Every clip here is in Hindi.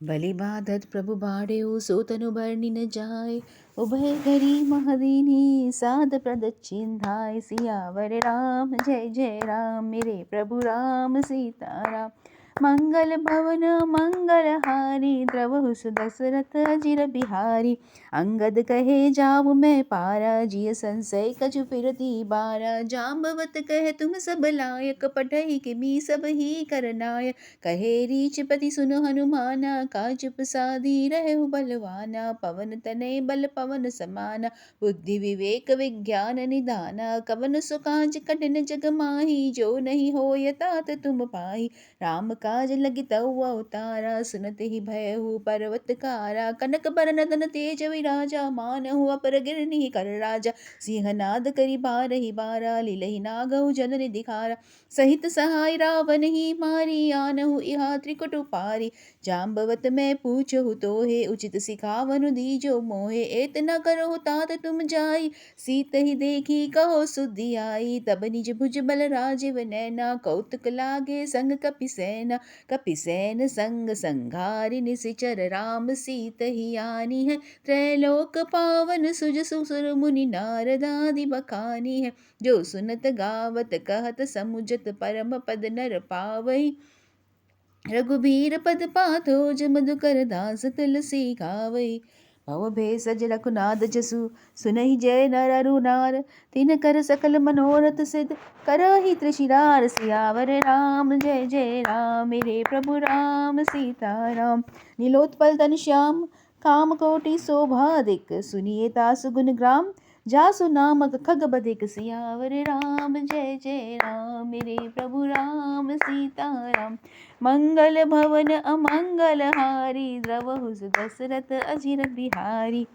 बलि बाधत प्रभु बाढ़ेउ सो तनु बरनि न जाय। उभय घरी महदीनी साध प्रदक्षिण सियावर राम जय जय राम मेरे प्रभु राम सीताराम। मंगल भवन मंगल हारी द्रवहु सुदशरथ अजिर बिहारी। अंगद कहे जाऊँ मैं पारा जिय संशय कछु फिरती बारा। जाम्बवत कहे तुम सब लायक पढ़ई के मी सब ही करनायक। कहे रीछपति सुनो हनुमाना काज प्रसादी रहु बलवाना। पवन तनय बल पवन समाना बुद्धि विवेक विज्ञान निधाना। कवन सो काज कठिन जग माही जो नहीं होय तात तुम पाही। राम काज लगी तऊ अवतारा सुनते ही भयहु पर्वत कारा। कनक बरन तन तेज विराजा मानहु अपर गिरनी कर राजा। सिंहनाद करि बारहि बारा लीलहि नागहु जननि दिखारा। सहित सहाय रावण ही मारी आनहु इहा त्रिकुट पारी। जाम्बवत मैं पूछहु तोहे उचित सिखावनु दीजो मोहे। एत न करहु तात तुम जाई सीत ही देखी कहो सुधि आई। तब निज भुज बल राजीव नैना कौतुक लागे संग कपिसेना। कपिसेन संग संघारि निशिचर राम सीत ही आनी है। त्रैलोक पावन सुज सुर मुनि नारदादि बखानी है। जो सुनत गावत कहत समुझत परम पद नर पावई। रघुबीर पद पाथो मधुकर दास तुलसी गावई। भव भेषज रघुनाथ जसु सुनहि जय नर अरु नार। तिन कर सकल मनोरथ सिद्ध करहि त्रिशिरार। सियावर राम जय जय राम मेरे प्रभु राम सीताराम। नीलोत्पल तन श्याम काम कोटि शोभादिक। सुनिए तासु गुण ग्राम जासु नामक खग बधिक। सियावर राम जय जय राम मेरे प्रभु राम सीताराम। मंगल भवन अमंगल हारी द्रवहु दशरथ अजिर बिहारी।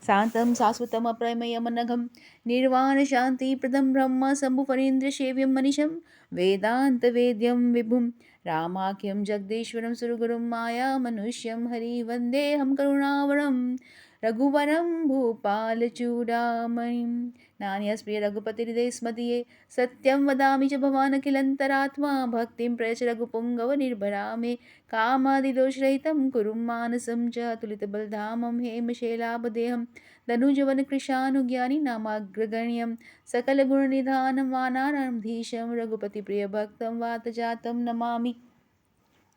शांतं शाश्वतम् अप्रमेयम् अनघं निर्वाण शांति प्रदं ब्रह्म शंभु फणीन्द्र सेव्यं मनीषं। वेदांत वेद्यं विभुं रामाख्यं जगदीश्वरं सुरगुरुं माया मनुष्यं हरि वन्देऽहं करुणावरं। रघुवरं भूपाल चूडामणिं नान्यस्प्रिय रघुपतिहृदय स्मदीये। सत्यं वदामि च भवान् अखिलन्तरात्मा भक्तिं प्रयच्छ रघुपुङ्गव निर्भरामे। कामादिदोषरहितं कुरु मानसं च तुलितबलधामं हेमशैलाभदेहं। धनुजवन कृशानुज्ञानि नामाग्रगण्यं सकलगुणनिधानं वानारंधीशं। रघुपतिप्रियभक्तं वातजातं नमामि।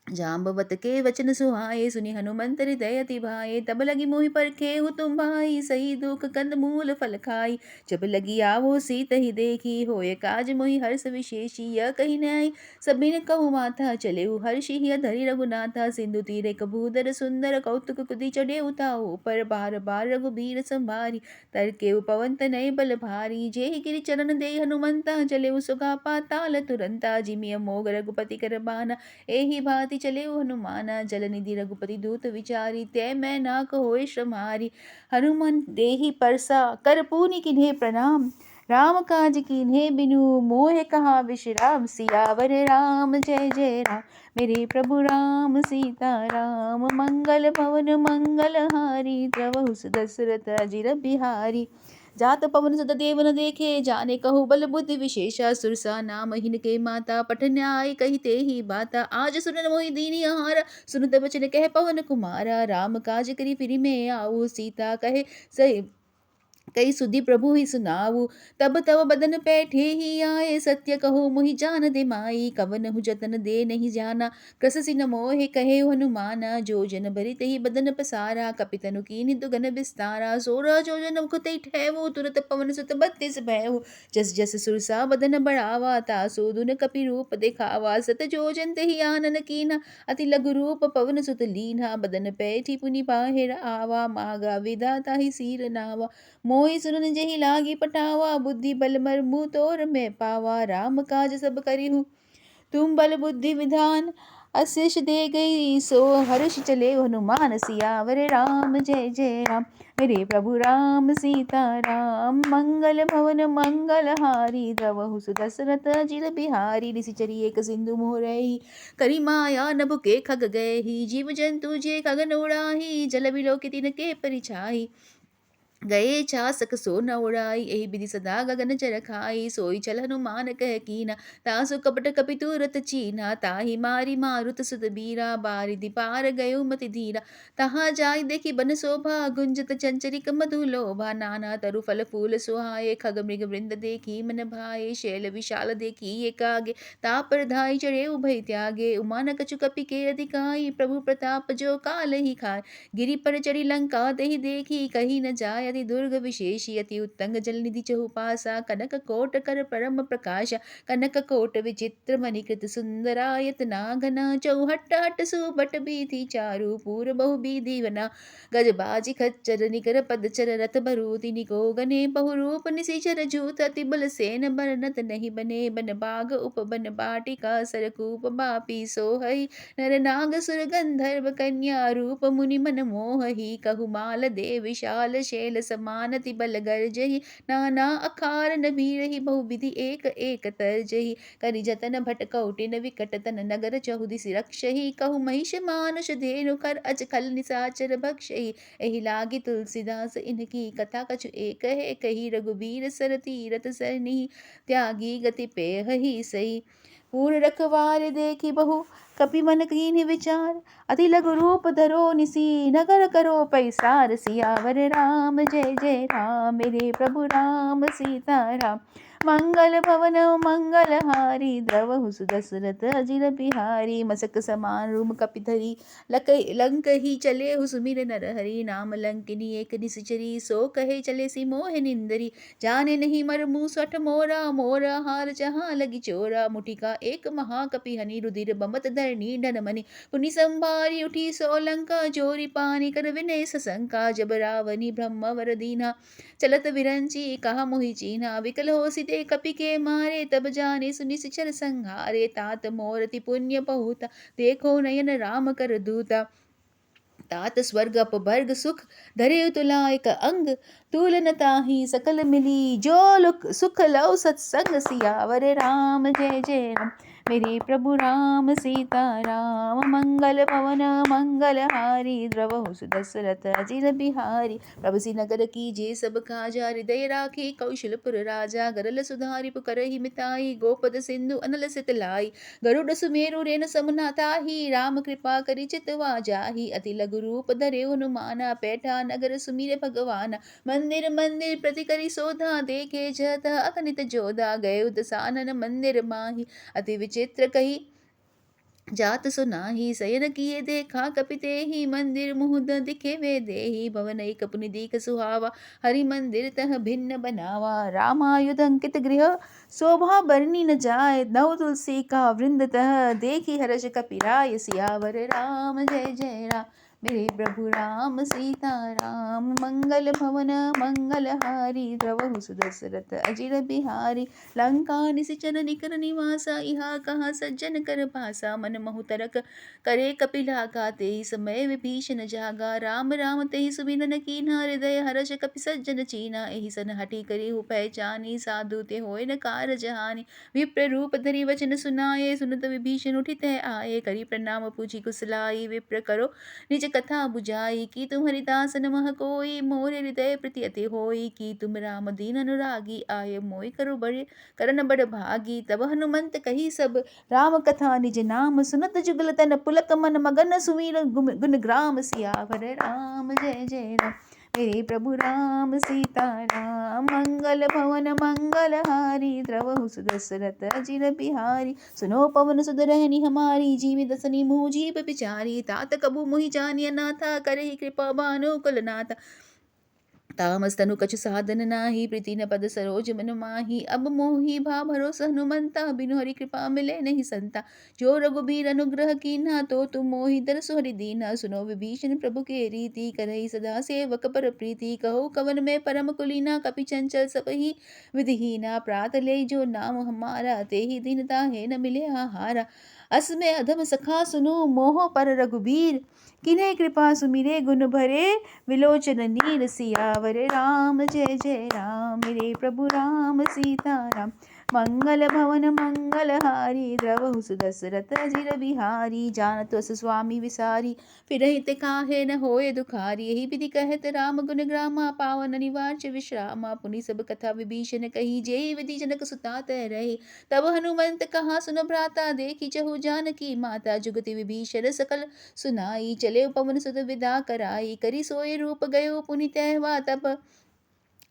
जाम्बवत के वचन सुहाए सुनि हनुमंत हृदय अति भाए। तब लगी मोहि परखेहु तुम भाई सही दुख कंद मूल फल खाई। जब लगी आवो सीत ही देखी होय काज मोहि हर्ष विशेषी। यह कही नहीं सबिन कहु माथा चलेहु हर्षि हिय धरि रघुनाथा। सिंधु तीरे कबूदर सुंदर कौतुक कुदी चढ़े उताओ पर बार बार रघुबीर संभारी। तरकेउ पवन तनय बल भारी जेहि गिरि चरण दे हनुमंता। चलेहु सुगा पाताल तुरंता जिमिय मोग रघुपति कर बाना। एहि भांति चले हनुमाना जल निधि रघुपति दूत विचारी। तै मैं नाक होय श्रमारी हनुमान देहि परसा कर पूनि किन्हे प्रणाम। राम काज कीन्हे बिनु मोहे कहा विश्राम। सियावर राम जय जय राम मेरे प्रभु राम सीताराम। मंगल भवन मंगल हारी द्रवहु दशरथ अजिर बिहारी। जात पवन सुत देव न देखे जाने कहु बल बुद्धि विशेषा। सुरसा नाम हिनके माता पठन आए कही ते ही बाता। आज सुनन मोहि दीनी आहारा सुनत बचन कह पवन कुमारा। राम काज करी फिरि मैं आऊ सीता कहे सही कई सुधि प्रभु ही सुनाऊ। तब तब बदन पैठे ही आए सत्य कहो मोहि जान दे माई। कवन हु जतन दे नहीं जाना कृस सिन मोहे कहे हनुमाना। जो जन भरित ही बदन पसारा कपितनु कीनि दुगन विस्तारा। सोरह जो जन मुखते ठहवो तुरत पवन सुत बत्तीस भयहु। जस जस सुरसा बदन बढ़ावा तासो दुन कपि रूप दिखावा। सत जो जन तेहि आनन कीना अति लघु रूप पवन सुत लीना। बदन पैठी पुनि बाहिर आवा मागा विधाता ही सीर नावा। मोहि सुनन जेहि लागी पटावा बुद्धि बल मर्मु तोर मैं पावा। राम काज सब करिहु तुम बल बुद्धि विधान अशेष दे गई सो हर्ष चले हनुमान। सियावर राम जय जय राम मेरे प्रभु राम सीताराम। मंगल भवन मंगल हारी द्रवहु दशरथ अजिर बिहारी। निशिचरी एक सिंधु मोरही करी माया नभ के खग गए। जीव जंतु जे खगन उड़ाही जल बिलो के तिनके परिछाही। गए छासक सो न उड़ाई, एहि विधि सदा गगन चर खाई। सोई चल हनुमान कह कीना, तासु कपट कपि तुरत चीना। ताहि मारी मारुत सुत बीरा, बारिधि पार गयो मति धीरा। तहाँ जाय देखी बन शोभा, गुंजत चंचरिक मधु लोभा। नाना तरु फल फूल सुहाए, खग मृग वृंद देखी मन भाए। शैल विशाल देखी एकागे, तापर धाई चढ़े उभय त्यागे। उमा न कछु कपि के अधिकाई, प्रभु प्रताप जो काल ही खाए। गिरि पर चढ़ी लंका दहि देखी, कही न जाय अति दुर्ग विशेषी। अति उत्तंग जल निधि चहु पासा, कनक कोट कर परम प्रकाश। कनक कोट विचित्र मणिकृत सुंदरायत नागना। चौहट्ट हट सुबट बीथी चारु, पूर बहु बीधि बना। गज बाजी खच्चर निकर पद चर, रथ भरूति निको गने। बहुरूप निशिचर जूत, अति बल सेन बरनत नहीं बने। बन बाग उप बन बाटिका, सरकूप बापी सोहई। नर नाग सुर गंधर्व कन्या, रूप मुनि मन मोहही। कहु माल दे विशाल शैल, समानति बल गर्जही। नाना अखार नभीरहि, बहु विधि एक एक तर्जही। करि जतन भट कौटिन विकट, तन नगर चहुदिसि रक्षही। कहु महिष मानुष धेनु, कर अज खल निसाचर भक्षही। एहि लागी तुलसीदास इनकी कथा, कछु एक है कही। रघुबीर सर तीरथ सरनि, त्यागी गति पेहहि सही। पूर्ण रखवार देखी बहु, कपि मन कीन्ह विचार। अति लघु रूप धरो निसी, नगर करो पैसार। सियावर राम जय जय राम, मेरे प्रभु राम सीताराम। मंगल भवन मंगल हारी, द्रवहु सुदशरथ अजिर बिहारी। मसक समान रूप कपिधरी, लंक ही चले हु सुमिर नरहरि। नाम लंकिनी एक निश्चरी, सो कहे चले सी मोह निंदरी। जाने नहीं मरमु सठ मोरा, मोरा हार जहाँ लगी चोरा। मुठिका एक महाकपि हनि, रुधिर बमत धरणी ढन मनि। पुनि संभारी उठी सो लंका, चोरी पानी कर विनय सशंका। जब रावणी ब्रह्म वर दीना, चलत विरंची कहा मोहि चीन्हा। विकल हो सिते कपि के मारे, तब जाने सुनि सिचर संहारे। तात मोरति पुण्य पहुता, देखो नयन राम कर दूता। तात स्वर्ग अपवर्ग सुख, धरे तुला एक अंग। तुलन ताहि सकल मिली, जो सुख लौ सत्संग। सियावर राम जय जय राम, मेरे प्रभु राम सीताराम। मंगल पवन मंगल हारी, द्रवहु सुदशरथ अजिर बिहारी। प्रभु सिंह नगर कीजे सब काजा, हृदय राखी कौशलपुर राजा। गरल सुधारि पुकरहि मिताई, गोपद सिंधु अनल सित लाई। गरुड़ सुमेरु रेन समुना ताही, राम कृपा करि चितवा जाही। अति लघु रूप धरे हनुमाना, पैठा नगर सुमिर भगवाना। मंदिर मंदिर प्रति करि सोधा, देखे जत अगणित जोधा। गए दसानन मंदिर माही, अति विचित्र कही जात सुनाही। शयन किए देखा कपि तेहि, मंदिर मुहुद दिखे वे देहि। भवन एक पुनि दीख सुहावा, हरि मंदिर तह भिन्न बनावा। रामायुध अंकित गृह, शोभा बरनी न जाय। नव तुलसी का वृंद तह, देखी हर्ष कपि राय। सियावर राम जय जय राम, मेरे प्रभु राम सीताराम। मंगल भवन मंगल हारी, द्रवहु सुदशरथ अजिर बिहारी। लंका निशिचर निकर निवासा, इहा कहा सज्जन कर भासा। मन महु तरक करे कपिलागा, तेहि समय विभीषण जागा। राम राम तेहि सुमिरन कीन्हा, हृदय हर्ष कपि सज्जन चीन्हा। एहि सन हठि करिहु पहचानी, साधु ते होय न कारज हानि। विप्र रूप धरि वचन सुनाए, सुनत विभीषण उठित आए। करि प्रणाम पूछि कुशलाई, विप्र करो निज कथा बुझाई। कि तुम हरिदास न मह कोई, मोर हृदय प्रीति अति होई। कि तुम राम दीन अनुरागी, आये मोहि करो बड़े करन बड़ भागी। तब हनुमंत कही सब राम कथा, निज नाम सुनत जुगल तन। पुलक मन मगन सुमिर गुण ग्राम। सियावर राम जय जय राम, मेरे प्रभु राम सीताराम। मंगल भवन मंगल हारी, द्रवहु सुदशरथ अजिर बिहारी। सुनो पवन सुत रहनी हमारी, जीवि दसनी मुँह जीव बिचारी। तात कबू मोहि जानिय नाथा, करहि कृपा बानो कुल नाथा। तामस तनु कछु साधन नाही, प्रीति न पद सरोज मन माही। अब मोहि भा भरोस हनुमंता, बिनु हरि कृपा मिले नहीं संता। जो रघुबीर अनुग्रह कीन्हा, तो तुम मोहि दरसु हरि दीन्हा। सुनो विभीषण प्रभु के रीति, करहि सदा सेवक पर प्रीति। कहो कवन में परम कुलीना, कपि चंचल सबहि विधिहीना। प्रात ले जो नाम हमारा, तेहि दिन ताहे न मिले आहारा। अस में अधम सखा सुनो, मोह पर रघुबीर। किन्हीं कृपा सुमिरे गुण भरे, विलोचन नीर। सियावर राम जय जय राम, मेरे प्रभु राम सीताराम। मंगल भवन मंगलहारी द्रवहु सुदशरथ अजिर बिहारी। जानत अस स्वामी विसारी फिरहित काहे न होए दुखारी। यही विधि कहत राम गुण ग्रामा पावन अनिवार्य विश्रामा। पुनि सब कथा विभीषण कही जेहि विधि जनक सुता तै रही। तब हनुमंत कहा सुन भ्राता देखी चहु जानकी माता। जुगति विभीषण सकल सुनाई चले पवन सुत विदा कराई। करी सोए रूप गयो पुनि तैवा तब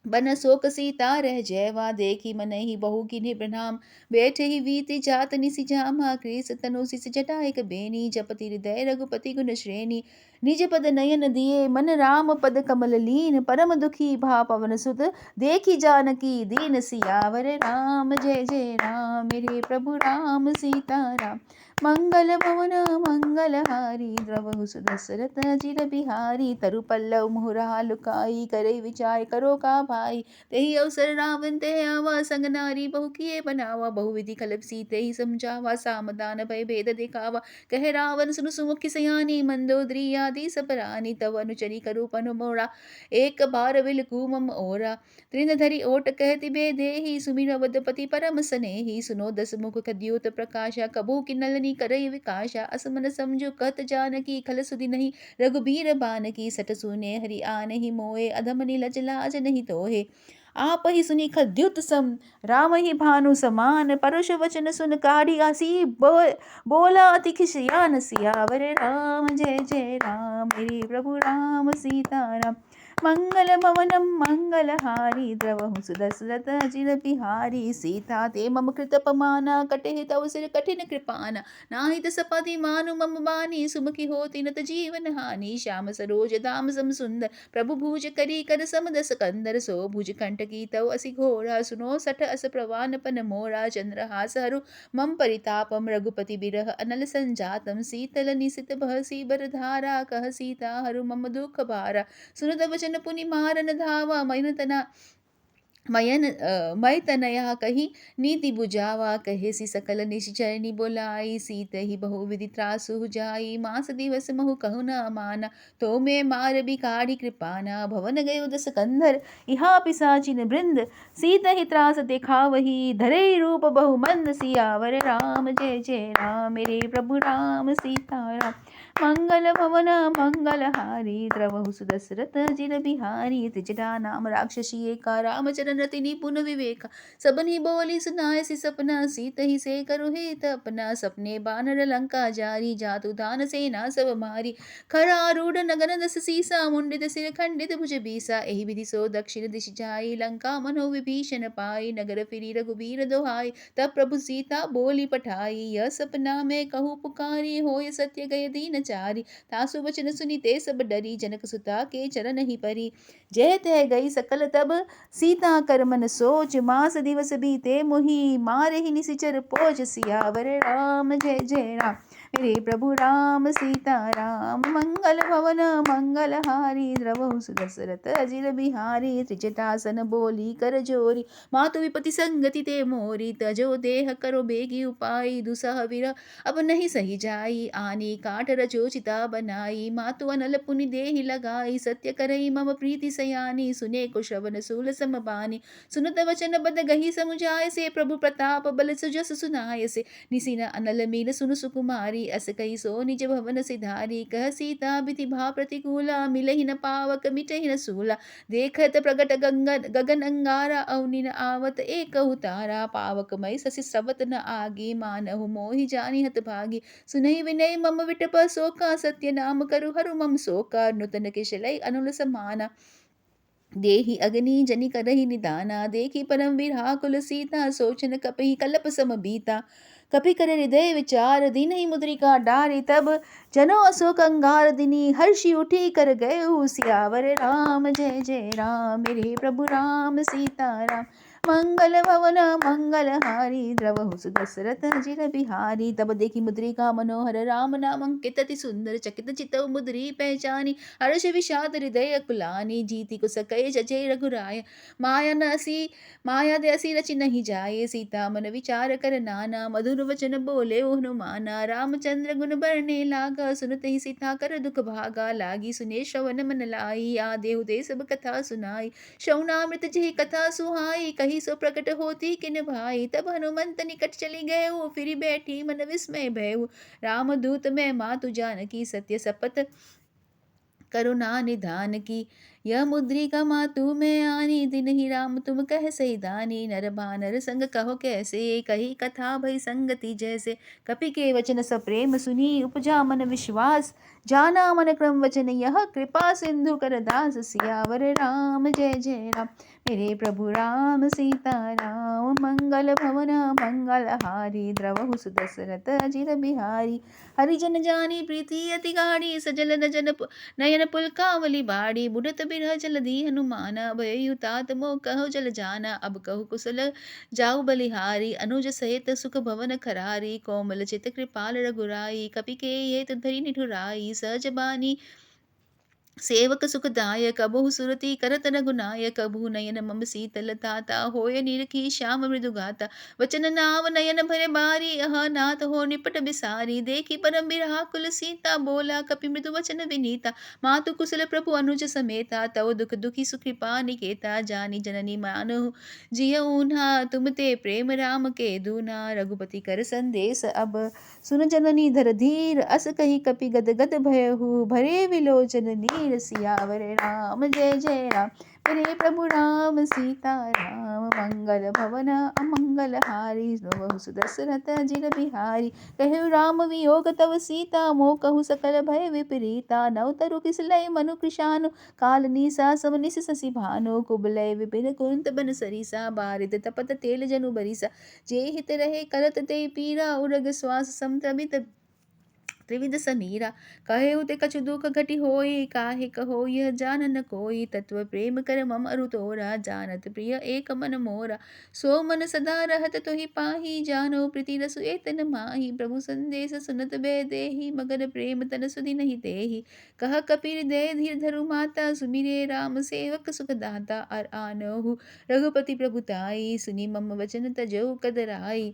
बन शोक सीता रह जयवा। देखी मनहि बहु किन्हि प्रणाम बैठे ही वीति जात निसि जामा। कृस तनु सिस जटा एक बेनी जपति हृदय रघुपति गुण श्रेणी। निज पद नयन दिए मन राम पद कमल लीन। परम दुखी भा पवन सुत देखी जानकी दीन। सियावर राम जय जय राम मेरे प्रभु राम सीताराम। मंगल भवन मंगलहारी द्रवहु सुदशरथ अजिर बिहारी। तरु पल्लव मुहुरा लुकाई करे विचार करो का भाई। तेहि अवसर रावण ते आवा संग नारी बहु किए बनावा। बहु विधि कलप सीते ही समझावा सामदान भय भेद दिखावा। कहे रावण सुनु सुमुखी सयानी मंदोदरी आदि सपरानी। तव अनुचरी करू पनु मोरा एक बार विलकू मम ओरा। त्रिन धरि ओट कहति बेदेहि सुमिर अवधपति परम सनेहि। सुनो दस मुख खद्योत प्रकाशा कबहु किन्नलनी करई विकाशा। असमन समझु कहत जानकी खल सुधि नहीं रघुबीर बानकी। सट सुने हरि आनहि मोए अधम नीलज लाज नहीं तोहे। आप ही सुनी खद्युत सम राम ही भानु समान। परुष वचन सुन काढ़ी आसी बोला अति खिसियान। सियावर राम जय जय राम मेरे प्रभु राम सीताराम। मंगल भवनम मंगलहारी द्रवहु सुदशरथ अजिर बिहारी। सीता ते मम कृत पमाना कटे तव सिर कठिन कृपाना। नाहित सपदि मानु मम बानी सुमुखी होती नत जीवन हानि। श्याम सरोज दाम सम सुंदर प्रभु भुज करी कर समदस कंदर। सो भुज कंटकी तव असि घोरा सुनो सठ अस प्रवान पन मोरा। चंद्रहास हरु मम परितापम रघुपति बिरह अनल संजातम। शीतल निसित बहसी बर धारा कह सीता हरु मम दुख भारा। सुनत वचन पुनि मारन धावा मय तनया कही नीति बुझावा। कहे सि सकल निश्चरणी बोलाई सीत ही बहु विधि त्रासु जाई। मास दिवस महु कहु न माना तो मैं मार बिकाढ़ी कृपाना। भवन गयो दस कंधर इहा पिसाचिन वृंद। सीत ही त्रास दिखावही धरे रूप बहु मंद। सियावर राम जय जय राम मेरे प्रभु राम सीताराम। मंगल भवन मंगलहारी द्रवहु सुदशरथ अजिर बिहारी। त्रिजटा नाम राक्षसी एका रामचरण रति निपुन विवेका। सबनी बोली सुनायसि सपना सीत ही से करु हित अपना। सपने बानर लंका जारी जातु दान सेना सब मारी। खरारूढ़ नगन दस सीसा मुंडित सिर खंडित भुज बीसा। एहि विधि सो दक्षिण दिशि जाई लंका मनो विभीषण पाई। नगर फिरी रघुबीर दोहाई तब प्रभु सीता बोली पठाई। यह सपना में कहूँ पुकारी होय सत्य गय दीन चारी। तासु वचन सुनी ते सब डरी जनक सुता के चरण ही परी। जय तह गई सकल तब सीता कर मन सोच। मास दिवस बीते मुहि मारे ही निसिचर पोच। सियावर राम जय जय राम मेरे प्रभु राम सीताराम। मंगल भवन मंगलहारी द्रवहु सुदशरथ अजिर बिहारी। त्रिजटासन बोली कर जोरी मातु विपति संगति ते मोरी। तजो देह करो बेगी उपाई दुसह विरह अब नहीं सही जाई। आनी काठ रचो चिता बनाई मातु अनल पुनि देहि लगाई। सत्य करई मम प्रीति सयानी सुने को श्रवण सूल समबानी। सुनत वचन बद गही समुझाय से प्रभु प्रताप बल सुजस सुनाय से। निसिन अनल मीन सुनु सुकुमारी अस कही सो निज भवन सिधारी। कह सीता बिति भा प्रतिकूला मिलहि न पावक मिटहि न सूला। देखत प्रगट गगन अंगारा अवनि न आवत एक तारा। पावक मई शशि स्रवत न आगी मानहु मोहि जानी हत भागी। सुनहि विनय मम विटप शोका सत्य नाम करु हरु मम शोका। नूतन किशलय अनुल समाना देहि अग्नि जनि करहि निदाना। देखी परम विरहाकुल सीता सोचन कपहि कलप सम बीता। कपि कर हृदय विचार दीनहि मुद्रिका डारी। तब जनो अशोक अंगार दिनी हर्षि उठी कर गए। सियावर राम जय जय राम मेरे प्रभु राम सीताराम। मंगल भवन मंगलहारी द्रवहु सुदशरथ अजिर बिहारी। तब देखी मुद्रिका मनोहर राम नाम अंकित अति सुंदर। चकित चितव मुद्री पहचानी हर्ष विषाद हृदय कुलानी। जीति कुस कय जजय रघुराय माया दे असी रचि नहीं जाए। सीता मन विचार कर नाना मधुर वचन बोले हनुमाना। रामचंद्र गुण बरने लागा सुनते ही सीता कर दुख भागा। लागी सुने श्रवण मन लाई आ देहु दे सब कथा सुनाई। श्रवणामृत जहि कथा सुहाई कही काली सो प्रकट होती किन भाई। तब हनुमंत निकट चली गए, फिर बैठी मन विस्मय भयउ। राम दूत मैं मातु जानकी, सत्य शपथ करुणा निधान की। यह मुद्रिका मातु में आनी, दिन ही राम तुम कह सही दानी। नर बानर संग कहो कैसे, कही कथा भई संगति जैसे। कपि के वचन सप्रेम सुनी, उपजा मन विश्वास। जाना मन क्रम वचन यह, कृपा सिंधु कर दास। सियावर राम जय जय राम, मेरे प्रभु राम सीताराम। मंगल भवन मंगल हारी, द्रवहु सुदशरथ अजिर बिहारी। हरिजन जानी प्रीति अति गाढ़ी, सजल नयन पुलकावली बाड़ी। बुढ़त बिरह जलधि हनुमाना, भयउ तात मोह कहो जल जाना। अब कहु कुशल जाऊ बलिहारी, अनुज सहित सुख भवन खरारी। कोमल चित कृपाल रघुराई, कपि के हेत धरि निठुराई। सहज बानी सेवक सुखदायक, बहु सुरति करत रघुनायक। बहु नयन मम शीतल ताता, होय निरखी श्याम मृदु गाता। वचन नाव नयन भरे बारी, अह नाथ हो निपट बिसारी। देखी परम बिरहा सीता, बोला कपि मृदु वचन विनीता। मातु कुशल प्रभु अनुज समेता, तव दुख दुखी सुकृपा निकेता। जानी जननी मानहु जियउ ना, तुम ते प्रेम राम के दूना। रघुपति कर संदेश अब, सुन जननी धर धीर। अस कही कपि गद गद भयहु, भरे विलोचन नीर। सियावर राम जय जय राम, मेरे प्रभु राम सीताराम। मंगल भवन अमंगल हारी, द्रवहु सुदशरथ अजिर बिहारी। कहु राम वियोग तव सीता, मोह कहु सकल भय विपरीता। नव तरु किसलय मनु कृशानु, काल नीसा सब निस शशि भानु। कुबलय विपिन कुंत बन सरीसा, बारिद तपत तेल जनु बरिसा। जे हित रहे करत ते पीरा, उरग श्वास समत्रबित त्रिविध समीरा। कहेउ ते कछु दुख घटी होई, काहे कहो यह जान न कोई। तत्व प्रेम कर मम अरु तोरा, जानत प्रिय एक मन मोरा। सो मन सदा रहत तोहि पाही, जानो प्रीति रसु एतन माही। प्रभु संदेश सुनत बै देही, मगन प्रेम तन सुधि नहीं देही। कह कपि हृदय धीर धरु माता, सुमिरे राम सेवक सुख दाता। अर आनहु रघुपति प्रभुताई, सुनि मम वचन तजौ कदराई।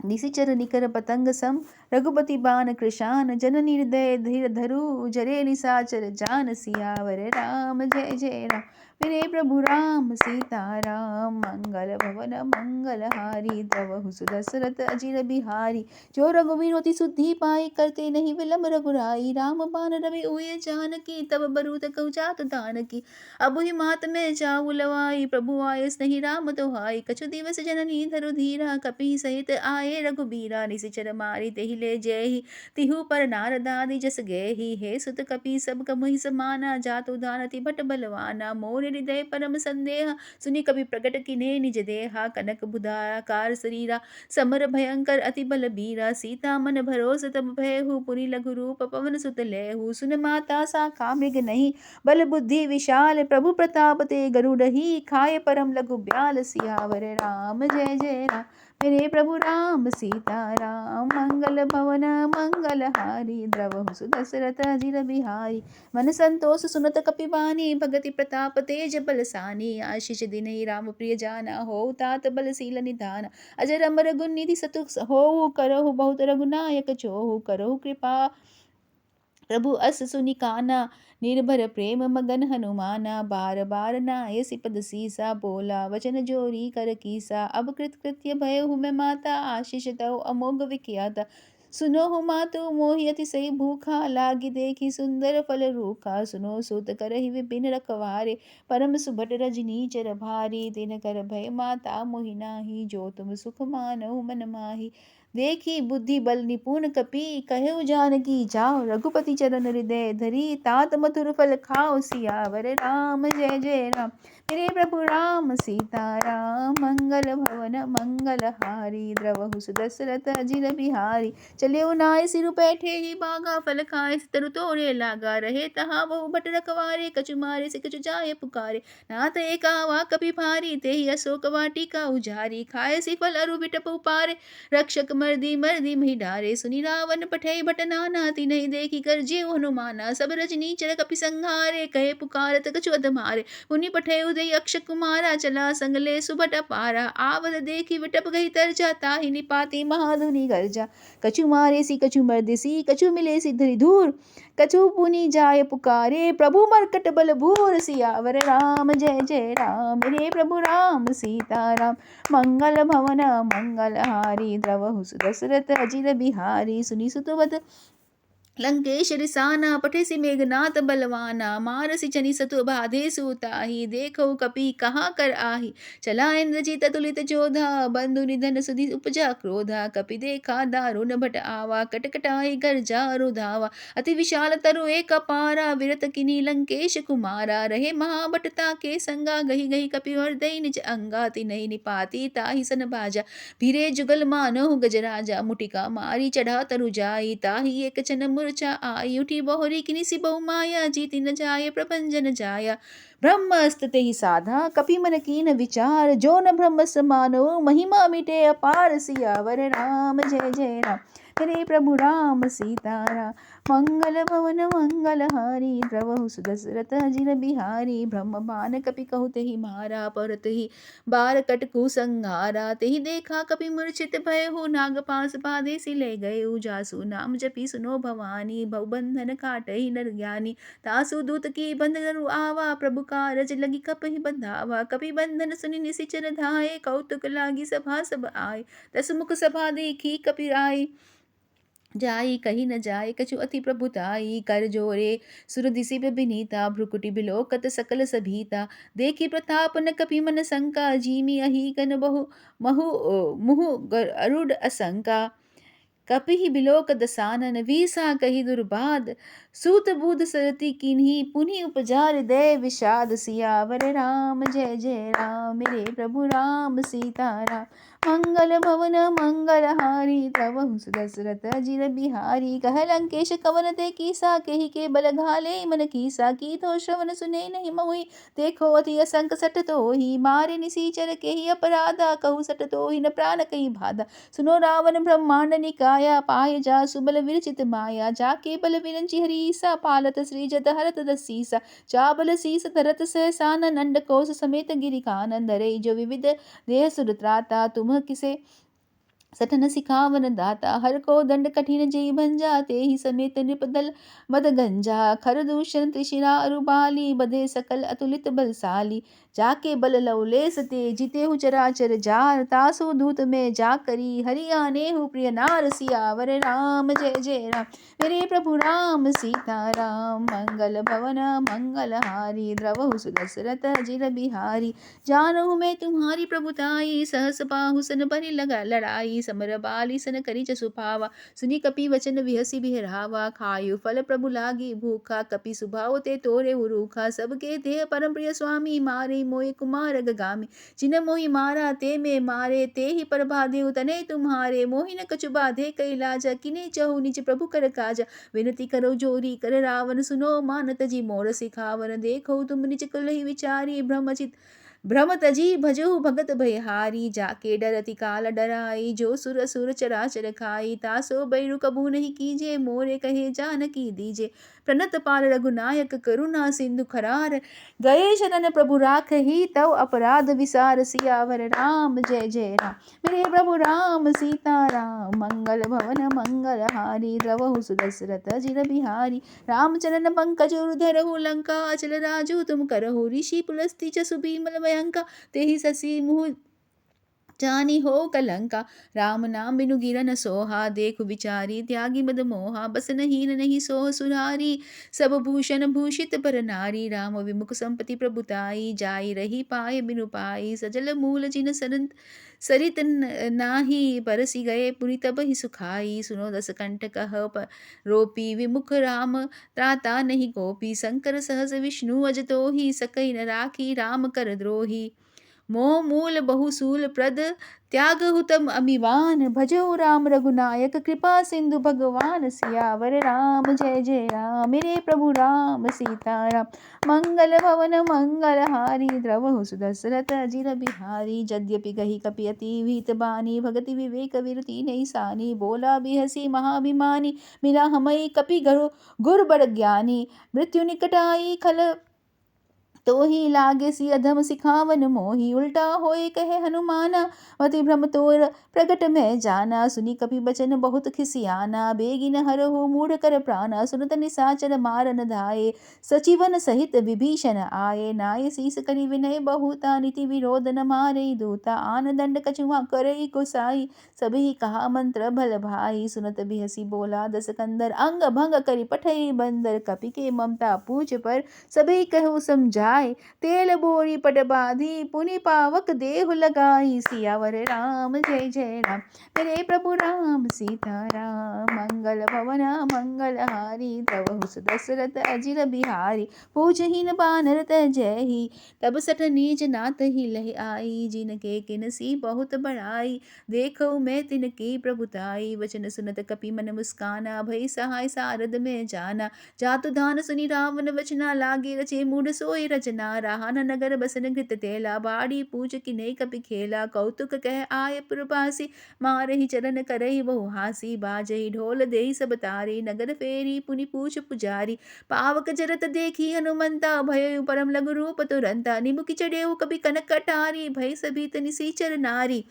निशिचर निकर पतंग सम, रघुपति बाण कृशान। जननी हृदय धीर धरु, जरे निसाचर जान। सियावर राम जय जय राम, मेरे प्रभु राम सीताराम। मंगल भवन मंगल हारी, द्रवहु सुदशरथ अजिर बिहारी। जो रघुवीर होति सुद्धि पाई, करते नहीं विलम्ब रघुराई। राम बाण रवि उय जानकी, तब बरूत कहु जात दानकी। अबुहि मात में जाऊ लवाई, प्रभु आयस नहीं राम दोहाई। कछु दिवस जननी धरु धीरा, कपि सहित आए रघुबीरा। निशिचर मारी तेहि ले जेहि, तिहु पर नारदादि जस गेहि। हे सुत कपि सब कमुहि समाना, जातु दानति भट बलवाना। मोर हृदय परम संदेह, सुनि कपि प्रगट किन्हे निज देहा। कनक बुधाकार शरीरा, समर भयंकर अति बल बीरा। सीता मन भरोस तब भयहु, पुनि लघु रूप पवन सुत लेहु। सुन माता साखा मृग नहीं, बल बुद्धि विशाल। प्रभु प्रताप ते गरुड़ही, खाए परम लघु ब्याल। सियावर राम जय जय राम, मेरे प्रभु राम सीताराम। मंगल भवन मंगल हारी, द्रवहु सुदशरथ अजिर बिहारी। मन संतोष सुनत कपि बानी, भगति प्रताप तेज बलसानी। आशीष दिनहि राम प्रिय जाना, हो तात बलशील निधान। अजर अमर गुण निधि सतु होहु, करहु बहुत रघुनायक चोहु। करहु कृपा प्रभु अस सुनि काना, निर्भर प्रेम मगन हनुमाना। बार बार नाय सिपद सीसा, बोला वचन जोरी कर कीसा। अब कृत कृत्य भयहु मैं माता, आशीष तव अमोघ विख्याता। सुनो हो मातु मोहि अति सही भूखा, लागी देखी सुंदर फल रूखा। सुनो सूत करहि विपिन रखवारे, परम सुभट रजनी चर भारी। दिन कर भय माता मोहि नाही, जो तुम सुख मानहु मन माही। देखी बुद्धि बल निपुण कपि, कहु जानकी जाओ। रघुपति चरण हृदय धरी, तात मधुर फल खाओ। सियावर राम जय जय राम, मेरे प्रभु राम सीताराम। मंगल भवन मंगल हारी, द्रवहु सुदशरथ अजिर बिहारी। चलियो नाय सिरु बैठे ही बागा, फल खाए तरु तोड़े लागा। रहे तहाँ बहु भट रखवारे, कछु मारे से कछु जाय पुकारे। नाथ एक आवा कपि भारी, तेहि अशोक वाटिका उजारी। खाए सी फल अरु बिटप उपारे, रक्षक मर्दी मर्दी मही डारे। सुनि रावण पठै भट नाना, तिन्हि देखी गर्जेउ हनुमाना। सब रजनीचर कपि संहारे, कहे पुकारत कछु अधमारे। पुनि पठै उदय अक्ष कुमारा, चला संग ले सुभट अपारा। आवत देखी विटप गही तरजा, ताहि निपाति महाधुनि गर्जा। कछु मारे सी कछु मर्दे सी, कछु मिले सी धरि धूर। कछु पुनि जाय पुकारे, प्रभु मरकट बल भूर सियावर राम जय जय राम। मेरे प्रभु राम सीताराम, मंगल भवन मंगलहारी, द्रवहु दशरथ अजिर बिहारी। सुनि सुतवत लंकेश रिसाना, पठेसी मेघनाथ बलवाना, मारसी चनि सतु बाधे सूताही, देखो कपि कहाँ कर आही, चला इंद्रजीत तुलित जोधा, बंधु निधन सुधि उपजा क्रोधा, कपि देखा दारुण भट आवा, कटकटाई घर जारु धावा, अति विशाल तरु एक अपारा, विरत किनी लंकेश कुमारा, रहे महाबटता के संगा, गही गही कपि हृदय निज अंगा, तिनहि निपाती ताहि सन बाजा, भीरे जुगल मानहु गजराजा, मुटिका मारी चढ़ा तरु जाई, ताहि एक चन मूर्छा आई, उठी बहुरी किनिसि बहु माया, जीति न जाय प्रपंजन जाया, ब्रह्मस्त तेहि साधा, कपि मन कीन विचार, जो न ब्रह्म समानो, महिमा मिटे अपार, सियावर राम जय जय राम। मेरे प्रभु राम सीताराम, मंगल भवन मंगलहारी, द्रवहु दशरथ अजिर बिहारी, ब्रह्म बान कपि कहु तेहि मारा, परत ही बार कटकु संहारा, तेहि देखा कपि मूर्छित भयहु, नागपाश बाधे सि ले गए, जासु नाम जपि सुनो भवानी, भव बंधन काटहि नर ज्ञानी, तासु दूत की बंध करु आवा, प्रभु कारज लगी कपहि बंधावा, कपि बंधन सुनि निसिचर धाये, कौतुक लागी सभा सब आए, दस मुख सभा देखी कपि आए, जाई कही न जाय कछु अति प्रभुताई, कर जोरे सुर दिसि बिनीता, भ्रुकुटि बिलोकत सकल सभीता, देखी प्रताप न कपि मन शंका, जीमि अहीकन बहु महु मुहु अरुड असंका, कपिहि बिलोक दसानन, वीसा कही दुर्बाद, सूत बूध सरति किन्ही, पुनि उपजा हृदय विषाद, सियावर राम जय जय राम। मेरे प्रभु राम सीताराम, मंगल भवन मंगलहारी, द्रवहु दशरथ अजिर बिहारी, कह लंकेश कवन ते कीसा, केहि के बल घाले मन कीसा, की तो श्रवण सुने नहीं मोहि, देखो अति असंक सट तोहि, मारे निसीचर केहि अपराधा, कहु सट तोहि न प्राण कहि बाधा, सुनो रावण ब्रह्मांड निकाया, पाय जा सुबल विरचित माया, जाके बल विरंचि हरीसा, पालत श्री जत हरत दसीसा, चाबल शीस धरत सहसानन, नंद कोश समेत गिरि कानन, धरे जो विविध देह सुरत्राता, तुम किसे सठन सिखावन दाता, हर को दंड कठिन जई भंजा, ते ही समेत नृपदल मद गंजा, खर दूषण त्रिशिरा अरुबाली, बधे सकल अतुलित बलशाली, जाके बल लवलेस ते जितेहु चराचर जार, तासु दूत में जा करी, हरि आनेहु प्रिय नार, सियावर राम जय जय राम। मेरे प्रभु राम सीताराम, मंगल भवन मंगलहारी, द्रवहु दशरथ अजिर बिहारी, जानहु मैं तुम्हारी प्रभुताई, सहस बाहु सन बरि लगा लड़ाई, समर बाली सन करी जसु पावा, सुनि कपि वचन विहसी बिहरावा, खायु फल प्रभु लागी भूखा, कपि सुभाव ते तोरे उरूखा, सबके देह परम प्रिय स्वामी, मारे मोहि कुमार गगामी, जिन मोहि मारा ते में मारे, ते ही पर बाधे तने तुम्हारे, मोहि न कछु बाधे कई लाजा, किने चहु निज प्रभु कर काजा, विनती करो जोरी कर रावण, सुनो मानत जी मोर सिखावन, देखो तुम निज कुलहि विचारी, भ्रम तजी भजहु भगत भयहारी, जाके डरति काल डराई, जो सुर असुर चराचर खाई, तासो बैरु कबू नहीं कीजे, मोरे कहे जानकी दीजे, प्रणत पाल रघुनायक करुणा सिंधु खरार, गए शरण प्रभु राखहि, तव अपराध विसार, सियावर राम जय जय राम। मेरे प्रभु राम सीताराम, मंगल भवन मंगलहारी, द्रवहु दशरथ अजिर बिहारी, रामचरण पंकज धरहु लंका, अचल राजू तुम करहु, ऋषि पुलस्ति जसु भीमल भयंका, तेहि ससी मुहु जानी हो कलंका, राम नाम बिनु गिरन सोहा, देखु विचारी त्यागी मद मोहा, बस हीन नहीं सोह सुरारी, सब भूषण भूषित पर नारी, राम विमुख संपति प्रभुताई, जाई रही पाए बिनु पाई, सजल मूल जिन सरित नाही, परसी गए पुरि तब ही सुखाई, सुनो दस कंठ कह रोपी, विमुख राम त्राता नहीं कोपी, शंकर सहस विष्णु अज तोहि, सकई न राखी राम कर द्रोही, मोह मूल बहुसूल प्रद त्याग हुतम अमिवान, भजो राम रघुनायक कृपा सिंधु भगवान, सियावर राम जय जय राम। मेरे प्रभु राम सीताराम, मंगल भवन मंगलहारी, द्रवहु दशरथ अजिर बिहारी, यद्यपि कही कपि अति विहित बानी, भगति विवेक विरति नहीं सानी, बोला बिहसी महाभिमानी, मिला हमई कपि गुर बड़ ज्ञानी, मृत्यु निकट आई खल तो ही लागे सी अधम सिखावन मोही, उल्टा होए कहे हनुमाना, मति भ्रम तोर प्रगट में जाना, सुनी कपि बचन बहुत खिसियाना, बेगिन हरहु मूढ़ कर प्राणा, सुनत निसाचर मारन धाये, सचिवन सहित विभीषण आये, नाय शीस करि विनय बहुता, नीति विरोध न मारे दूता, आन दंड कछुआ करई गोसाई, सभी कहा मंत्र भल भाई, सुनत बिहसी बोला दस कंदर, अंग भंग करि पठई बंदर, कपि के ममता पूछ पर सभी कहु समझाए, तेल बोरी पट बाधी, पुनि पावक देहु लगाई, सियावर राम जय जय राम, मेरे प्रभु राम सीताराम, मंगल भवन मंगल हारी, तब दशरथ अजिर बिहारी, पूजहीन बानर तजहि, तब सठ नीच नाथ ही लह आई, जिनके किनसी बहुत बड़ाई, देखो मैं तिनकी प्रभुताई, वचन सुनत कपि मन मुस्काना, भई सहाय सारद में जाना, जातु धान सुनि रावण वचना, लागे रचे मूढ़ सोई रचना, रहा न नगर बसन घृत तेला, बाड़ी पूछ किने कपि खेला, कौतुक कह आय पुरबासी, मारहि चरण करहि बहु हासी, बाजहि ढोल देहि सब तारी, नगर फेरी पुनि पूछ पुजारी, पावक जरत देखी हनुमंता, भय परम लघु रूप तुरंता, निमुखि चढ़ेउ कपि कनक कटारी, भय सभीत निसीचर नारी,